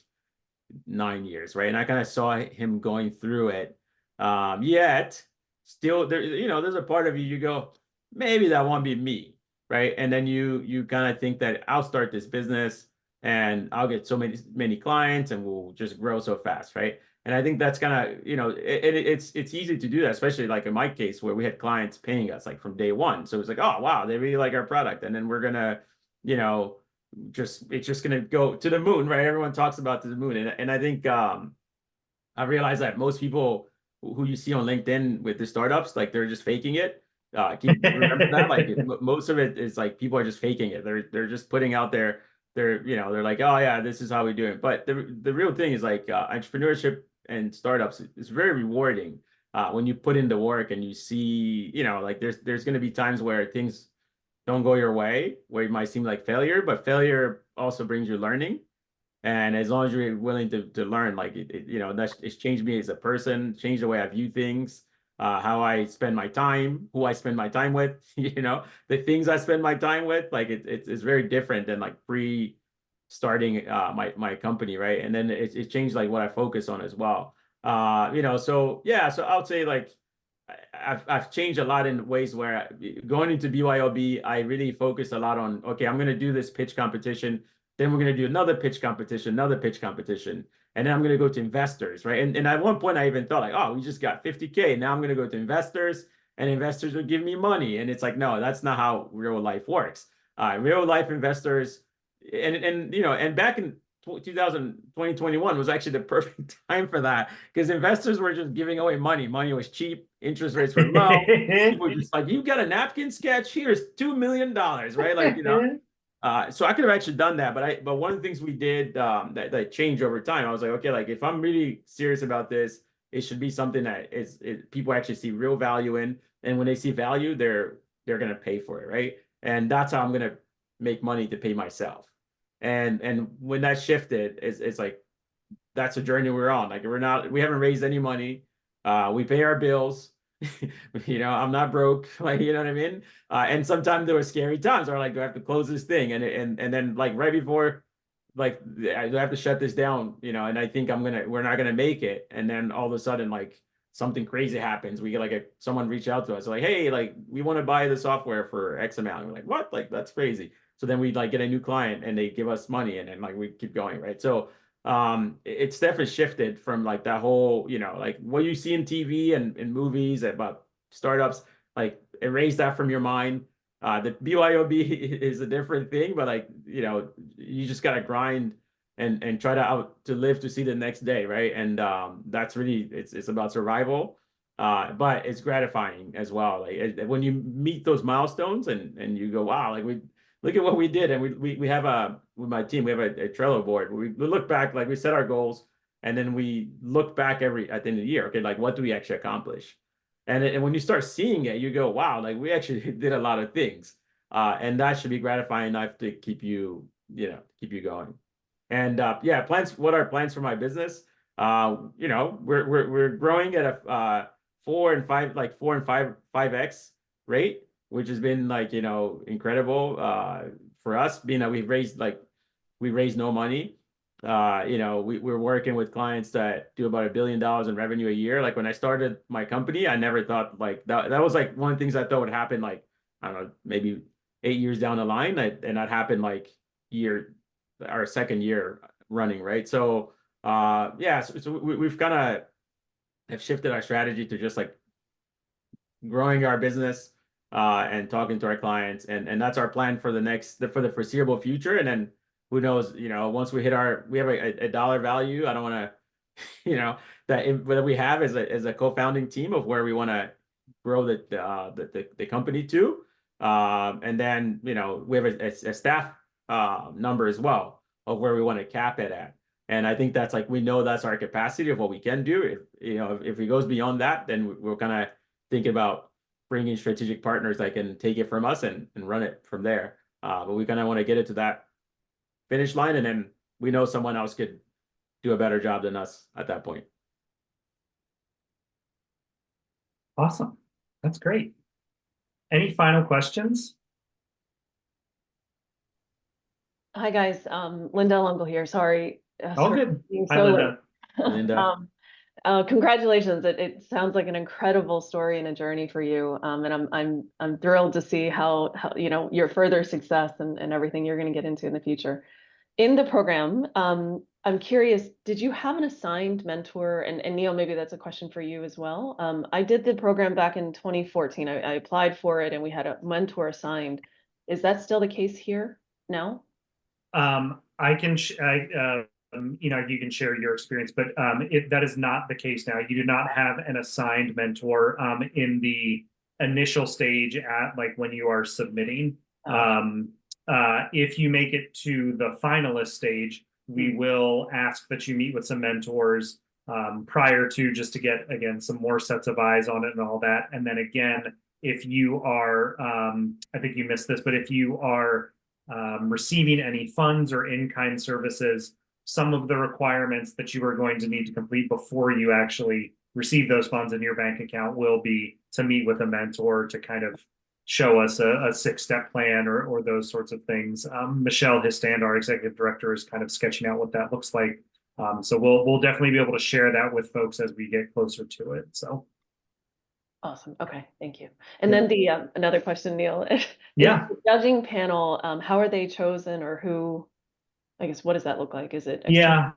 9 years, right? And I kind of saw him going through it. Yet still there's a part of you go, maybe that won't be me, right? And then you kind of think that I'll start this business and I'll get so many clients and we'll just grow so fast, right? And I think that's kind of, it's easy to do that, especially like in my case where we had clients paying us like from day one. So it's like, oh wow, they really like our product, and then we're gonna, it's just gonna go to the moon, right? Everyone talks about to the moon, and I think I realized that most people who you see on LinkedIn with the startups, like they're just faking it. Remember that? Like most of it is like people are just faking it. They're just putting out they're like, oh yeah, this is how we do it. But the real thing is like entrepreneurship and startups is very rewarding when you put in the work and you see, like there's going to be times where things don't go your way, where it might seem like failure, but failure also brings you learning. And as long as you're willing to learn, like it's changed me as a person, changed the way I view things, how I spend my time, who I spend my time with, the things I spend my time with, like it's very different than like starting my company, right? And then it changed like what I focus on as well. So yeah, so I would say like I've changed a lot in ways where going into BYOB, I really focused a lot on, okay, I'm going to do this pitch competition. Then we're going to do another pitch competition, another pitch competition. And then I'm going to go to investors, right? And at one point I even thought like, oh, we just got 50K. Now I'm going to go to investors and investors will give me money. And it's like, no, that's not how real life works. Real life investors, and you know, and back in 2021 was actually the perfect time for that, because investors were just giving away money. Money was cheap, interest rates were low. People were just like, you got a napkin sketch? Here's $2 million, right? Like, you know. So I could have actually done that, but one of the things we did that changed over time, I was like, okay, like if I'm really serious about this, it should be something that people actually see real value in, and when they see value, they're gonna pay for it, right? And that's how I'm gonna make money to pay myself. And when that shifted, it's like that's a journey we're on. Like we haven't raised any money. We pay our bills. You know, I'm not broke. Like, you know what I mean? And sometimes there were scary times where like, do I have to close this thing? And then like right before, like I have to shut this down, you know, and I think we're not gonna make it. And then all of a sudden, like something crazy happens. We get like someone reach out to us like, hey, like we want to buy the software for X amount. And we're like, what? Like that's crazy. So then we like get a new client and they give us money, and then like we keep going, right? So it's definitely shifted from like that whole, you know, like what you see in TV and in movies about startups, like erase that from your mind. The BYOB is a different thing, but like, you know, you just gotta grind and try to live to see the next day, right? And that's really it's about survival, but it's gratifying as well. Like when you meet those milestones and you go, wow, like we look at what we did, and we have with my team we have a Trello board where we look back, like we set our goals, and then we look back at the end of the year. Okay, like what do we actually accomplish? And when you start seeing it, you go, wow, like we actually did a lot of things, and that should be gratifying enough to keep you going. And yeah, plans. What are plans for my business? You know, we're growing at a 5x rate, which has been like, you know, incredible for us, being that we raised no money. You know, we're working with clients that do about $1 billion in revenue a year. Like when I started my company, I never thought like that was like one of the things I thought would happen, like, I don't know, maybe 8 years down the line, and that happened like our second year running, right? So yeah, so we've kind of have shifted our strategy to just like growing our business and talking to our clients, and that's our plan for the foreseeable future. And then who knows, you know, once we have a dollar value, I don't want to, you know, that we have as a co-founding team of where we want to grow the company to, and then, you know, we have a staff number as well of where we want to cap it at. And I think that's like, we know that's our capacity of what we can do. If, you know, if it goes beyond that, then we're kind of thinking about bringing strategic partners that can take it from us and run it from there. But we kind of want to get it to that finish line, and then we know someone else could do a better job than us at that point. Awesome. That's great. Any final questions? Hi guys, Linda Lungle here. Sorry. All good. Hi, So Linda. Linda. congratulations. It sounds like an incredible story and a journey for you. And I'm thrilled to see how you know, your further success and everything you're going to get into in the future. In the program, I'm curious, did you have an assigned mentor? And Neil, maybe that's a question for you as well. I did the program back in 2014. I applied for it and we had a mentor assigned. Is that still the case here now? I can, you know, you can share your experience, but that is not the case now. You do not have an assigned mentor in the initial stage at like when you are submitting. If you make it to the finalist stage, we will ask that you meet with some mentors prior to, just to get, again, some more sets of eyes on it and all that. And then again, if you are, I think you missed this, but if you are receiving any funds or in-kind services, some of the requirements that you are going to need to complete before you actually receive those funds in your bank account will be to meet with a mentor to kind of show us a 6-step plan or those sorts of things. Michelle Histand, our executive director, is kind of sketching out what that looks like. So we'll definitely be able to share that with folks as we get closer to it. So. Awesome. Okay, thank you. And Yeah. then the another question, Neil. Yeah. The judging panel, how are they chosen, or who? I guess what does that look like? Is it external? Yeah.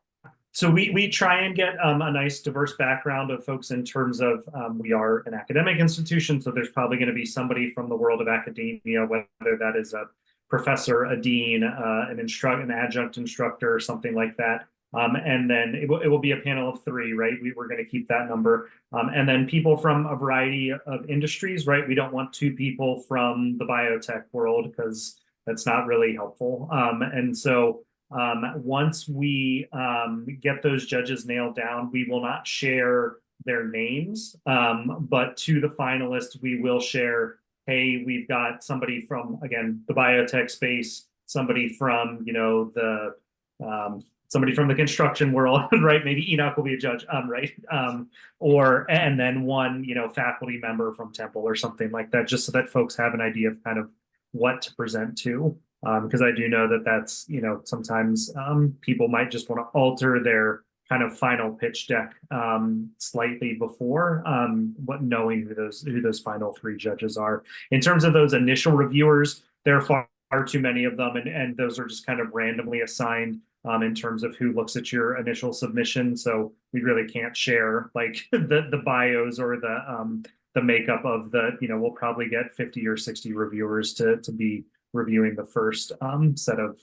So we try and get a nice diverse background of folks in terms of we are an academic institution, so there's probably going to be somebody from the world of academia, whether that is a professor, a dean, an adjunct instructor, or something like that. And then it will be a panel of 3, right? We're going to keep that number. And then people from a variety of industries, right? We don't want 2 people from the biotech world because that's not really helpful. And so once we get those judges nailed down, we will not share their names, but to the finalists, we will share, hey, we've got somebody from, again, the biotech space, somebody from, you know, somebody from the construction world, right? Maybe Enoch will be a judge, right? And then one, you know, faculty member from Temple or something like that, just so that folks have an idea of kind of what to present to. Because I do know that that's, you know, sometimes people might just want to alter their kind of final pitch deck slightly before knowing who those final 3 judges are. In terms of those initial reviewers, there are far too many of them, and those are just kind of randomly assigned in terms of who looks at your initial submission. So we really can't share like the bios or the makeup of the, you know, we'll probably get 50 or 60 reviewers to be reviewing the first set of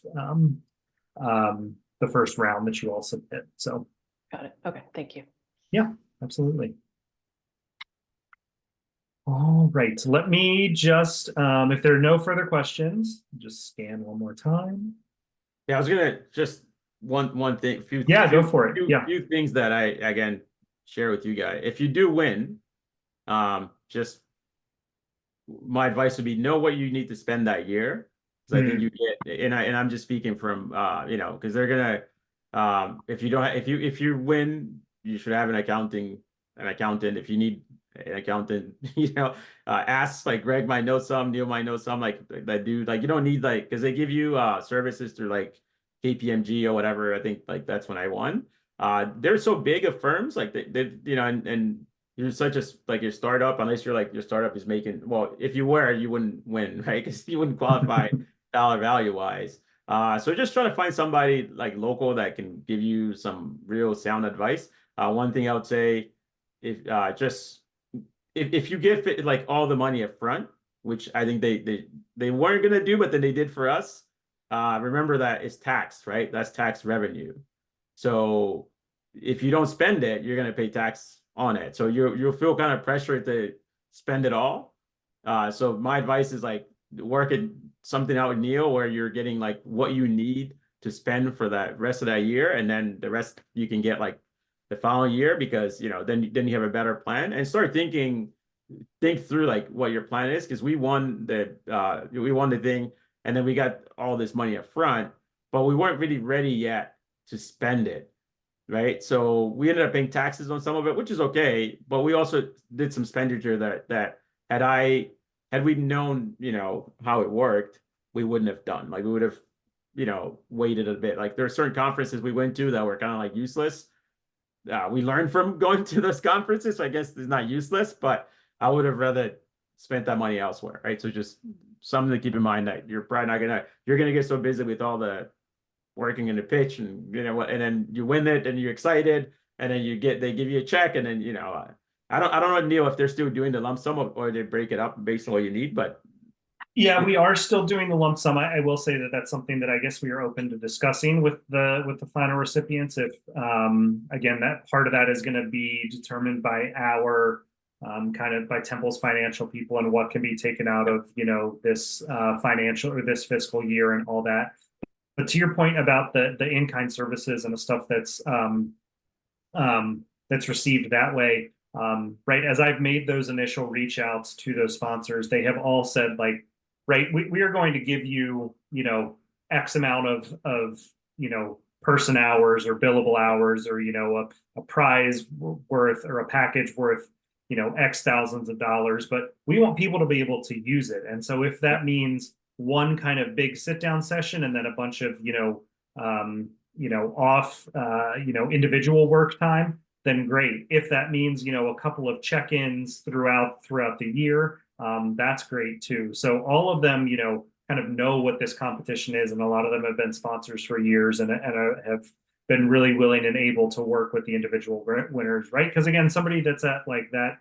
the first round that you all submit. So Got it. Okay, thank you. yeah, absolutely. All right, let me just if there are no further questions, just scan one more time. Yeah, I was gonna just one thing, Go for it. Few things that I again share with you guys. If you do win, just my advice would be know what you need to spend that year. Because I think you get, and I'm just speaking from you know, because they're gonna if you win, you should have an accountant. If you need an accountant, you know, ask, like Greg might know some, Neil might know some, like that dude. Like you don't need, like, because they give you services through like KPMG or whatever. I think like that's when I won. They're so big of firms, like they you know, and you're such a, like, your startup, unless you're like your startup is making, well, if you were, you wouldn't win, right? Because you wouldn't qualify dollar value wise. So just try to find somebody like local that can give you some real sound advice. One thing I would say, if if you give like all the money up front, which I think they weren't gonna do, but then they did for us. Remember that it's taxed, right? That's tax revenue. So if you don't spend it, you're gonna pay tax on it. So you'll feel kind of pressured to spend it all. So my advice is like work at something out with Neil where you're getting like what you need to spend for that rest of that year, and then the rest you can get like the following year, because you know then you have a better plan, and start think through like what your plan is, because we won the thing, and then we got all this money up front, but we weren't really ready yet to spend it. Right. So we ended up paying taxes on some of it, which is okay. But we also did some expenditure that had we known, you know, how it worked, we wouldn't have done. Like we would have, you know, waited a bit. Like there are certain conferences we went to that were kind of like useless. We learned from going to those conferences. So I guess it's not useless, but I would have rather spent that money elsewhere. Right. So just something to keep in mind, that you're probably not you're gonna get so busy with all the working in the pitch, and you know what, and then you win it and you're excited, and then they give you a check, and then, you know, I don't know, Neil, if they're still doing the lump sum or they break it up based on what you need, but yeah, we are still doing the lump sum. I will say that that's something that I guess we are open to discussing with the final recipients. If again, that part of that is going to be determined by our kind of by Temple's financial people, and what can be taken out of, you know, this financial or this fiscal year and all that. But to your point about the in-kind services and the stuff that's received that way, right? As I've made those initial reach outs to those sponsors, they have all said, like, right, we are going to give you, you know, X amount of you know, person hours or billable hours, or, you know, a prize worth or a package worth, you know, X thousands of dollars, but we want people to be able to use it. And so if that means one kind of big sit down session and then a bunch of, you know, off, you know, individual work time, then great. If that means, a couple of check-ins throughout the year, that's great too. So all of them, kind of know what this competition is, and a lot of them have been sponsors for years and have been really willing and able to work with the individual winners, right? Because again, somebody that's at like that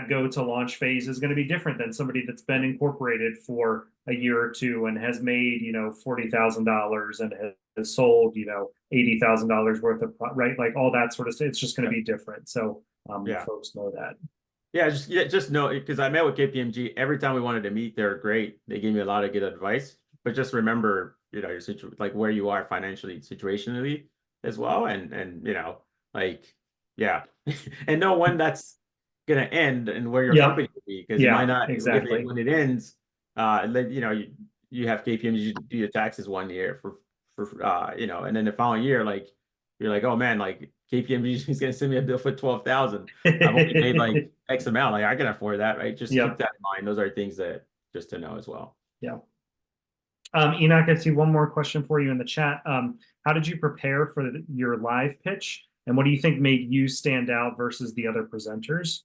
go to launch phase is going to be different than somebody that's been incorporated for a year or two and has made, $40,000 and has sold, $80,000 worth of, right? Like all that sort of stuff. It's just going to be different. So folks know that. Yeah, just know, because I met with KPMG every time we wanted to meet. They're great. They gave me a lot of good advice. But just remember, your like where you are financially, situationally as well, and and know when that's gonna end and where your company will be, because it might not exactly when it ends. You have KPMG do your taxes 1 year for and then the following year, like you're like, oh man, like KPMG is gonna send me a bill for 12,000. I've only paid like X amount. Like I can afford that, right? Just keep that in mind. Those are things that just to know as well. Yeah. Enoch, I see one more question for you in the chat. How did you prepare for your live pitch, and what do you think made you stand out versus the other presenters?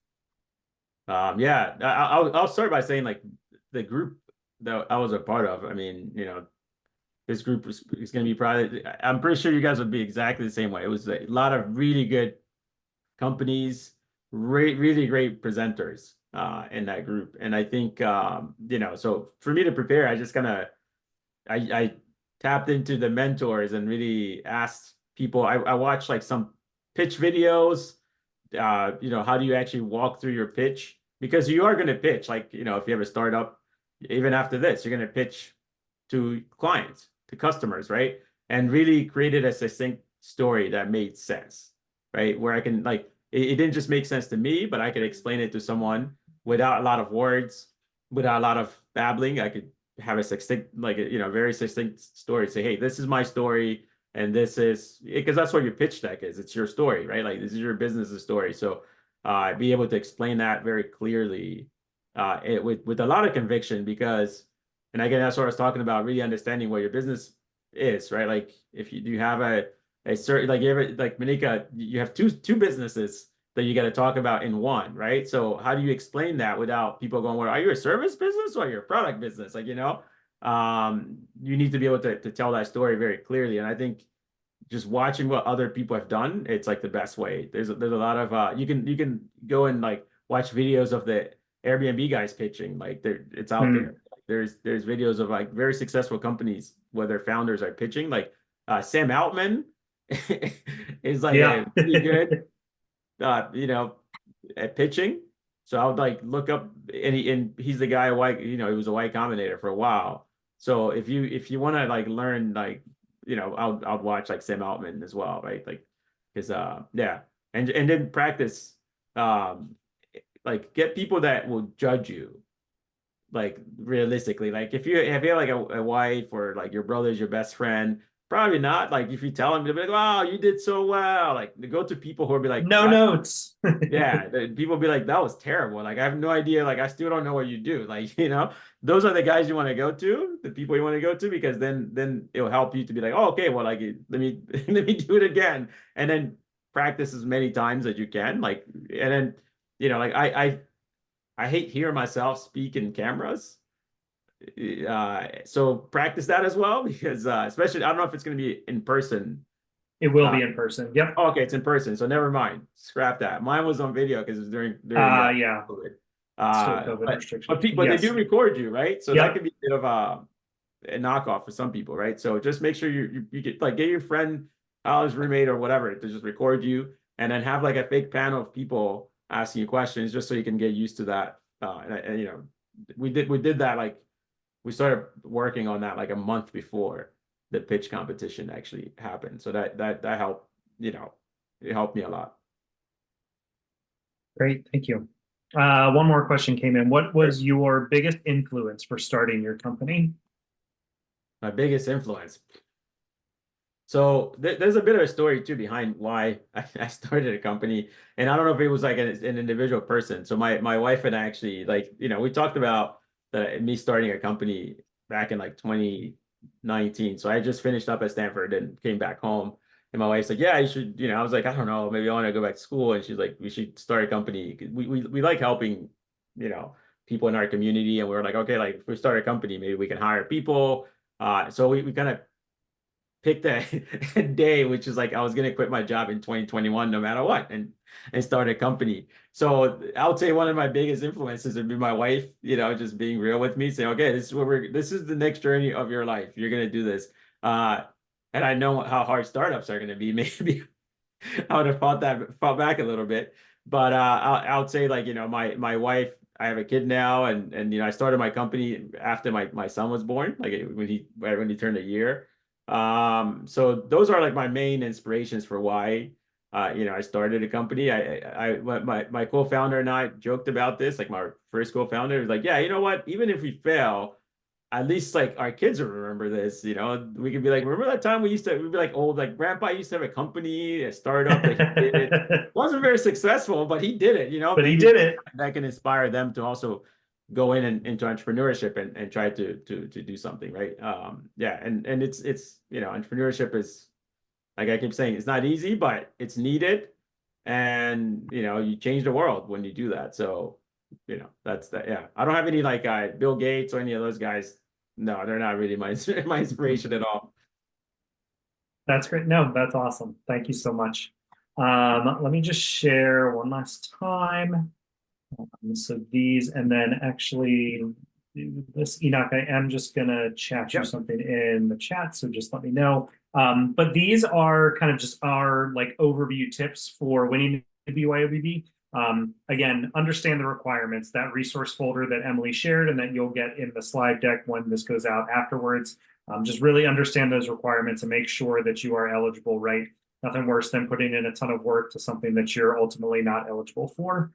I'll start by saying, like, the group that I was a part of. I mean, this group is going to be probably, I'm pretty sure you guys would be exactly the same way. It was a lot of really good companies, really great presenters in that group. And I think, so for me to prepare, I just I tapped into the mentors and really asked people. I watched like some pitch videos. How do you actually walk through your pitch? Because you are going to pitch, like, if you have a startup, even after this, you're going to pitch to clients, to customers, right? And really created a succinct story that made sense, right? Where I can, like, it didn't just make sense to me, but I could explain it to someone without a lot of words, without a lot of babbling. I could have a succinct, like, very succinct story. Say, hey, this is my story. And this is, because that's what your pitch deck is. It's your story, right? Like, this is your business's story. So be able to explain that very clearly with a lot of conviction, because, and again, that's what I was talking about, really understanding what your business is, right? Like, if you have a certain, like, you ever, like Monica, you have two businesses that you got to talk about in one, right? So how do you explain that without people going, well, are you a service business or are you a product business? Like, you need to be able to tell that story very clearly. And I think just watching what other people have done, it's like the best way. There's a lot of you can go and like watch videos of the Airbnb guys pitching. Like it's out there. There's videos of like very successful companies where their founders are pitching. Like Sam Altman is like a really good at pitching. So I would like look up, and he's the guy he was a Y Combinator for a while. So if you want to like learn, like, I'll watch like Sam Altman as well, right? Like, because and then practice, like get people that will judge you, like realistically. Like if you have like a wife or like your brother's your best friend, probably not. Like if you tell them, they'll be like, wow, you did so well. Like they go to people who will be like, no notes. Yeah, people be like, that was terrible. Like I have no idea. Like I still don't know what you do. Like, those are the guys you want to go to, the people you want to go to, because then it'll help you to be like, oh, okay, well, like let me let me do it again, and then practice as many times as you can. Like, and then like I hate hearing myself speak in cameras. So practice that as well, because especially, I don't know if it's going to be in person. It will be in person. Yep. Oh, okay, it's in person. So never mind. Scrap that. Mine was on video because it was during COVID. COVID. Still COVID restrictions. But they do record you, right? So Yep. that could be a bit of a knockoff for some people, right? So just make sure you get like get your friend, college roommate or whatever to just record you, and then have like a fake panel of people asking you questions, just so you can get used to that. And we did that, like we started working on that like a month before the pitch competition actually happened. So that helped, it helped me a lot. Great, thank you. One more question came in. What was your biggest influence for starting your company? My biggest influence. So there's a bit of a story too behind why I started a company, and I don't know if it was like an individual person. So my wife and I actually, like, we talked about me starting a company back in like 2019. So I just finished up at Stanford and came back home, And my wife's like, yeah, you should, I was like, I don't know, maybe I want to go back to school. And she's like, we should start a company. We like helping, people in our community. And we were like, okay, like if we start a company, maybe we can hire people. So we kind of picked a day, which is like I was gonna quit my job in 2021 no matter what, and start a company. So I would say one of my biggest influences would be my wife, just being real with me, saying, okay, this is the next journey of your life. You're gonna do this. And I know how hard startups are gonna be. Maybe I would have fought back a little bit. But I would say, like, my wife, I have a kid now, and I started my company after my son was born, like when he turned a year. So those are like my main inspirations for why I started a company. My co-founder and I joked about this, like my first co-founder was like, yeah, you know what? Even if we fail, at least like our kids will remember this, we could be like, remember that time we'd be like, old, like grandpa used to have a company, a startup that he did. It wasn't very successful, but he did it, But he did it. that can inspire them to also go into entrepreneurship and try to do something, right? Yeah, and it's entrepreneurship is, like I keep saying, it's not easy, but it's needed, and you change the world when you do that. So that's that. Yeah, I don't have any like Bill Gates or any of those guys. No, they're not really my my inspiration at all. That's great. No, that's awesome. Thank you so much. Let me just share one last time. So these, and then actually do this, Enoch, I am just gonna chat you Yep. something in the chat, so just let me know. But these are kind of just our like overview tips for winning the BYOBB. Again, understand the requirements, that resource folder that Emily shared and that you'll get in the slide deck when this goes out afterwards. Just really understand those requirements and make sure that you are eligible, right? Nothing worse than putting in a ton of work to something that you're ultimately not eligible for.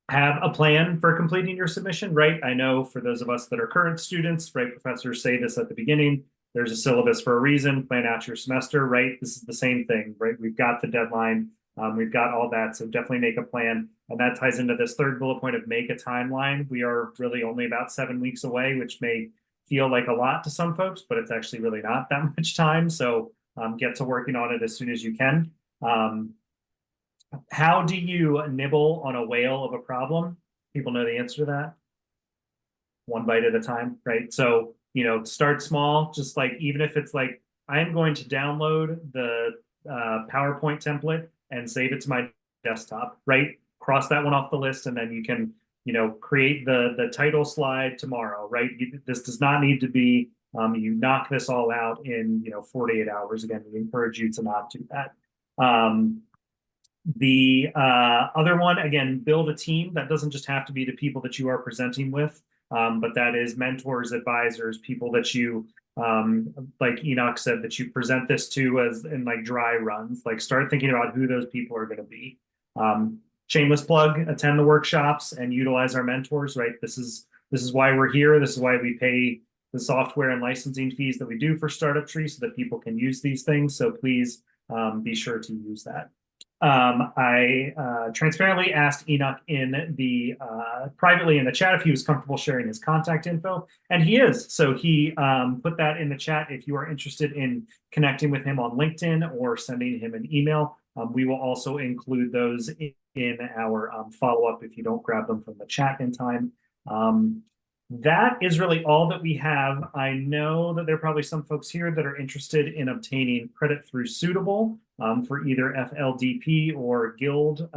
Have a plan for completing your submission, right? I know for those of us that are current students, right, professors say this at the beginning, there's a syllabus for a reason, plan out your semester, right? This is the same thing, right? We've got the deadline, we've got all that, so definitely make a plan. And that ties into this third bullet point of make a timeline. We are really only about 7 weeks away, which may feel like a lot to some folks, but it's actually really not that much time. So get to working on it as soon as you can. How do you nibble on a whale of a problem? People know the answer to that. One bite at a time, right? So, start small, just like, even if it's like, I'm going to download the PowerPoint template and save it to my desktop, right? Cross that one off the list, and then you can, create the title slide tomorrow, right? This does not need to be, you knock this all out in, 48 hours. Again, we encourage you to not do that. The other one, again, build a team. That doesn't just have to be the people that you are presenting with, but that is mentors, advisors, people that you, like Enoch said, that you present this to as in like dry runs. Like, start thinking about who those people are going to be. Shameless plug, attend the workshops and utilize our mentors, right? This is why we're here. This is why we pay the software and licensing fees that we do for Startup Tree, so that people can use these things. So please be sure to use that. I transparently asked Enoch in the privately in the chat if he was comfortable sharing his contact info, and he is. So he put that in the chat if you are interested in connecting with him on LinkedIn or sending him an email. We will also include those in our follow-up if you don't grab them from the chat in time. That is really all that we have. I know that there are probably some folks here that are interested in obtaining credit through Suitable for either FLDP or Guild